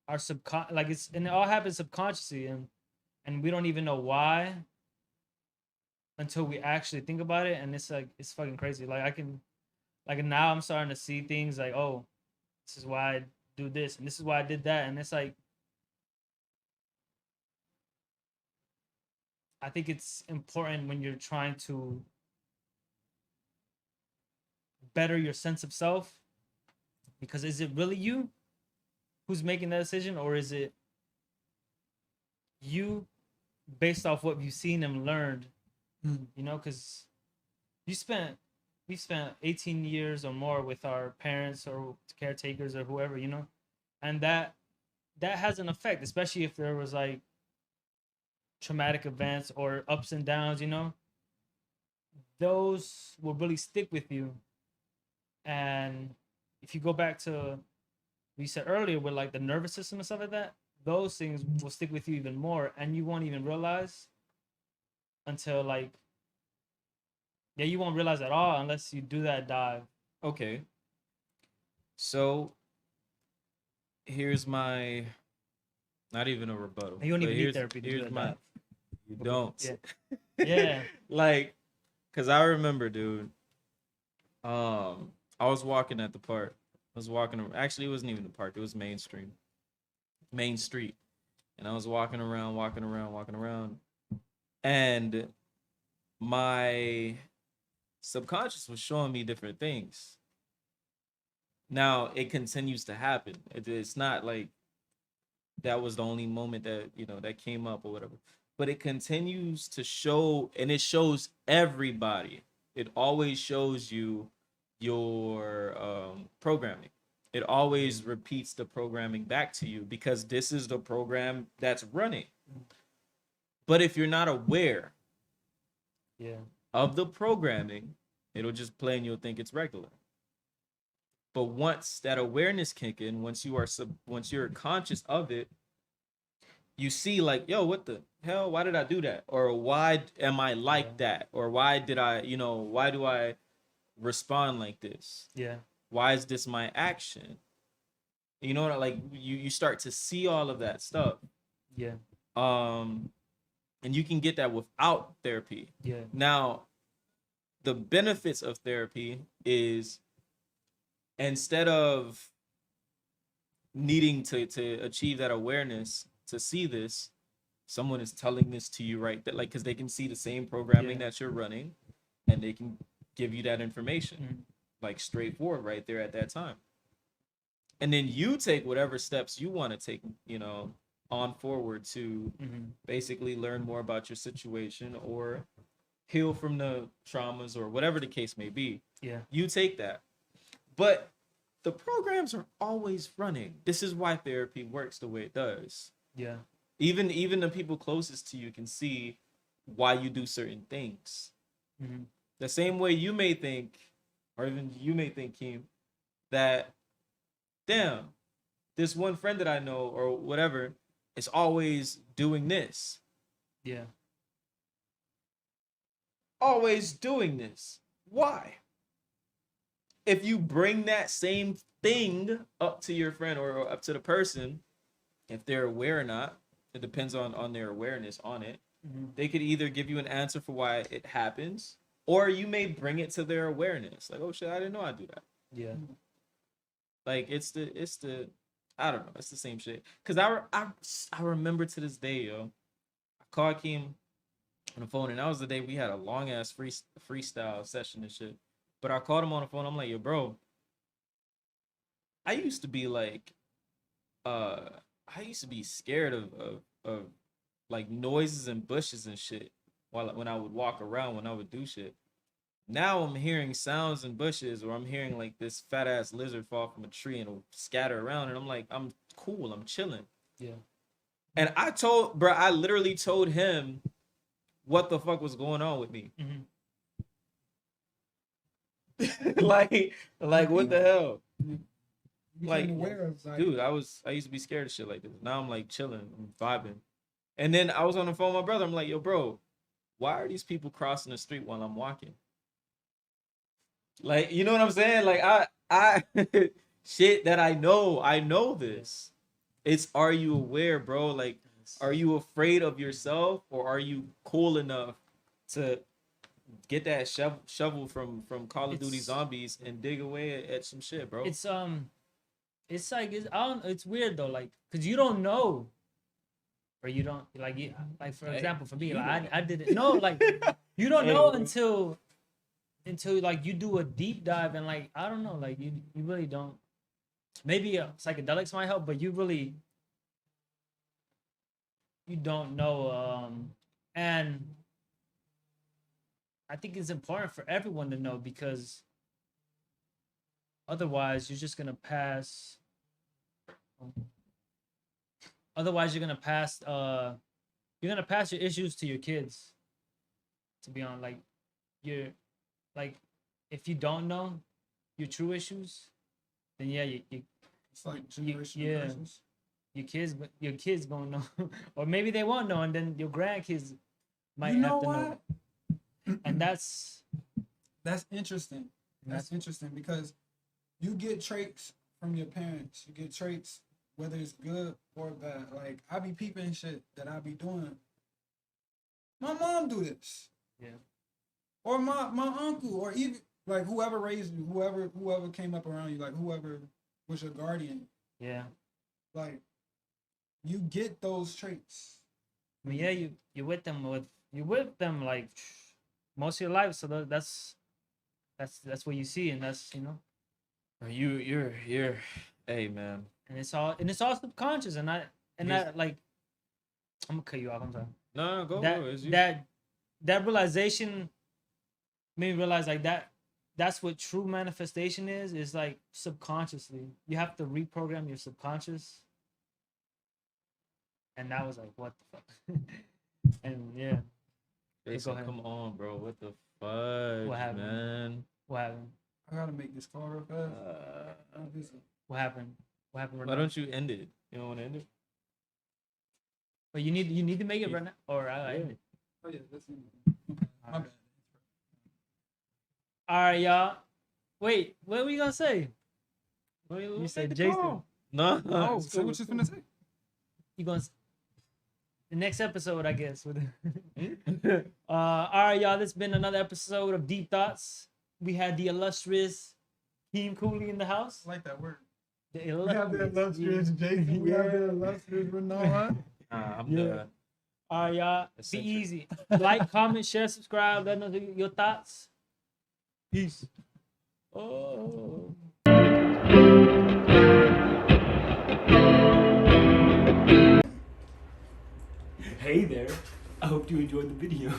Speaker 1: our like it's, and it all happens subconsciously, and we don't even know why until we actually think about it, and it's like it's fucking crazy. Like I can, like now I'm starting to see things like, oh, this is why I do this, and this is why I did that, and it's like, I think it's important when you're trying to better your sense of self, because is it really you who's making that decision, or is it you based off what you've seen and learned? You know, because we spent 18 years or more with our parents or caretakers or whoever, you know, and that has an effect, especially if there was like traumatic events or ups and downs, you know, those will really stick with you. And if you go back to what you said earlier with like the nervous system and stuff like that, those things will stick with you even more, and you won't even realize until like, yeah, you won't realize at all unless you do that dive.
Speaker 2: Okay. So here's my, not even a rebuttal.
Speaker 1: You don't even
Speaker 2: but
Speaker 1: need
Speaker 2: here's-
Speaker 1: therapy to do
Speaker 2: here's
Speaker 1: that
Speaker 2: my,
Speaker 1: dive.
Speaker 2: You don't.
Speaker 1: Yeah. Yeah.
Speaker 2: Like, cause I remember, dude. I was walking at the park. I was walking. Actually, it wasn't even the park. It was Main Street. And I was walking around, and my subconscious was showing me different things. Now it continues to happen. It's not like that was the only moment that that came up or whatever, but it continues to show, and it shows everybody. It always shows you your programming. It always repeats the programming back to you because this is the program that's running. But if you're not aware
Speaker 1: Yeah.
Speaker 2: of the programming, it'll just play and you'll think it's regular. But once that awareness kick in, once you're conscious of it, you see like, yo, what the hell? Why did I do that? Or why am I like that? Or why did I, why do I respond like this?
Speaker 1: Yeah.
Speaker 2: Why is this my action? You know what? Like you start to see all of that stuff.
Speaker 1: Yeah.
Speaker 2: And you can get that without therapy.
Speaker 1: Yeah.
Speaker 2: Now, the benefits of therapy is instead of needing to achieve that awareness to see this, someone is telling this to you right that, like, because they can see the same programming that you're running and they can give you that information like straightforward right there at that time. And then you take whatever steps you want to take, on forward to basically learn more about your situation or heal from the traumas or whatever the case may be.
Speaker 1: Yeah.
Speaker 2: You take that. But the programs are always running. This is why therapy works the way it does.
Speaker 1: Yeah.
Speaker 2: Even the people closest to you can see why you do certain things. The same way you may think, or even you may think, Keem, that damn, this one friend that I know or whatever is always doing this.
Speaker 1: Yeah.
Speaker 2: Always doing this. Why? If you bring that same thing up to your friend or up to the person, if they're aware or not, it depends on their awareness on it. They could either give you an answer for why it happens, or you may bring it to their awareness. Like, oh shit, I didn't know I do that.
Speaker 1: Yeah.
Speaker 2: Like it's the I don't know, it's the same shit. Cause I remember to this day, yo, I called Keem on the phone, and that was the day we had a long ass freestyle session and shit. But I called him on the phone. I'm like, yo, bro, I used to be like, I used to be scared of like noises and bushes and shit when I would walk around, when I would do shit. Now I'm hearing sounds in bushes, or I'm hearing like this fat ass lizard fall from a tree and scatter around, and I'm like, I'm cool, I'm chilling.
Speaker 1: Yeah.
Speaker 2: And I literally told him what the fuck was going on with me. like what the hell? Like,
Speaker 3: aware of, like,
Speaker 2: dude, I used to be scared of shit like this. Now I'm like chilling, I'm vibing. And then I was on the phone with my brother. I'm like, yo, bro, why are these people crossing the street while I'm walking? Like, you know what I'm saying? Like, I shit that I know this. It's, are you aware, bro? Like, are you afraid of yourself, or are you cool enough to get that shovel from Call of Duty Zombies and dig away at some shit, bro?
Speaker 1: It's like it's weird though, like, cause you don't know, or you don't like for example, for me, like I didn't know, like you don't know until like you do a deep dive, and like I don't know, like you really don't. Maybe psychedelics might help, but you don't know. And I think it's important for everyone to know, because otherwise you're just gonna pass. Otherwise, you're gonna pass your issues to your kids. To be honest, like you're like, if you don't know your true issues, then yeah,
Speaker 3: it's like generational curses.
Speaker 1: Your kids gonna know, or maybe they won't know, and then your grandkids might
Speaker 3: You
Speaker 1: have
Speaker 3: know
Speaker 1: to
Speaker 3: what?
Speaker 1: know. And that's
Speaker 3: interesting. That's interesting, because you get traits from your parents. You get traits, whether it's good or bad. Like, I be peeping shit that I be doing. My mom do this.
Speaker 1: Yeah.
Speaker 3: Or my uncle, or even like whoever raised you, whoever came up around you, like whoever was your guardian.
Speaker 1: Yeah.
Speaker 3: Like, you get those traits.
Speaker 1: I mean, yeah, you're with them like most of your life, so that's what you see, and that's
Speaker 2: You're hey man.
Speaker 1: And it's all subconscious, and that like I'm gonna cut you off. I'm sorry.
Speaker 2: No, go. It's you.
Speaker 1: That realization made me realize like that's what true manifestation is like subconsciously. You have to reprogram your subconscious. And that was like, what the fuck? And yeah.
Speaker 2: Jason, come on, bro. What the fuck,
Speaker 1: What happened?
Speaker 2: man?
Speaker 1: What happened?
Speaker 3: I gotta make this call real fast. I'm busy.
Speaker 1: What happened? What happened?
Speaker 2: Why don't you end it? You don't want to end it?
Speaker 1: But you need to make it right now, or I end it.
Speaker 3: Oh yeah, that's my bad.
Speaker 1: All right, y'all. Wait, what were you gonna say?
Speaker 2: You
Speaker 1: said Jason.
Speaker 2: No.
Speaker 3: Oh, say what you finna say.
Speaker 1: You gonna the next episode, I guess. All right, y'all. This has been another episode of Deep Thoughts. We had the illustrious Keem Kooley in the house.
Speaker 3: I like that word.
Speaker 1: The
Speaker 3: We have the illustrious Jason. We have the illustrious Renard.
Speaker 2: I'm done.
Speaker 1: All right, y'all. Be
Speaker 2: Eccentric.
Speaker 1: easy. Like, comment, share, subscribe. Let us know your thoughts. Peace.
Speaker 2: Oh.
Speaker 1: Hey there. I hope you enjoyed the video.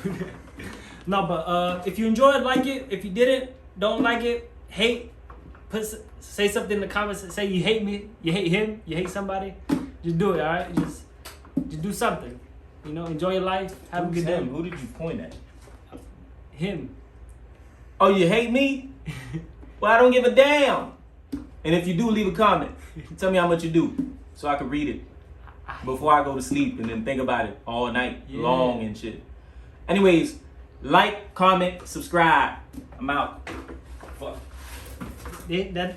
Speaker 1: No, but if you enjoyed, like it. If you didn't, don't like it, hate, say something in the comments. Say you hate me, you hate him, you hate somebody. Just do it, all right? Just do something. You know, enjoy your life. Have a good day.
Speaker 4: Who did you point at?
Speaker 1: Him.
Speaker 4: Oh, you hate me? Well, I don't give a damn. And if you do, leave a comment. Tell me how much you do, so I can read it before I go to sleep and then think about it all night long and shit. Anyways, like, comment, subscribe. I'm out. Fuck.
Speaker 1: That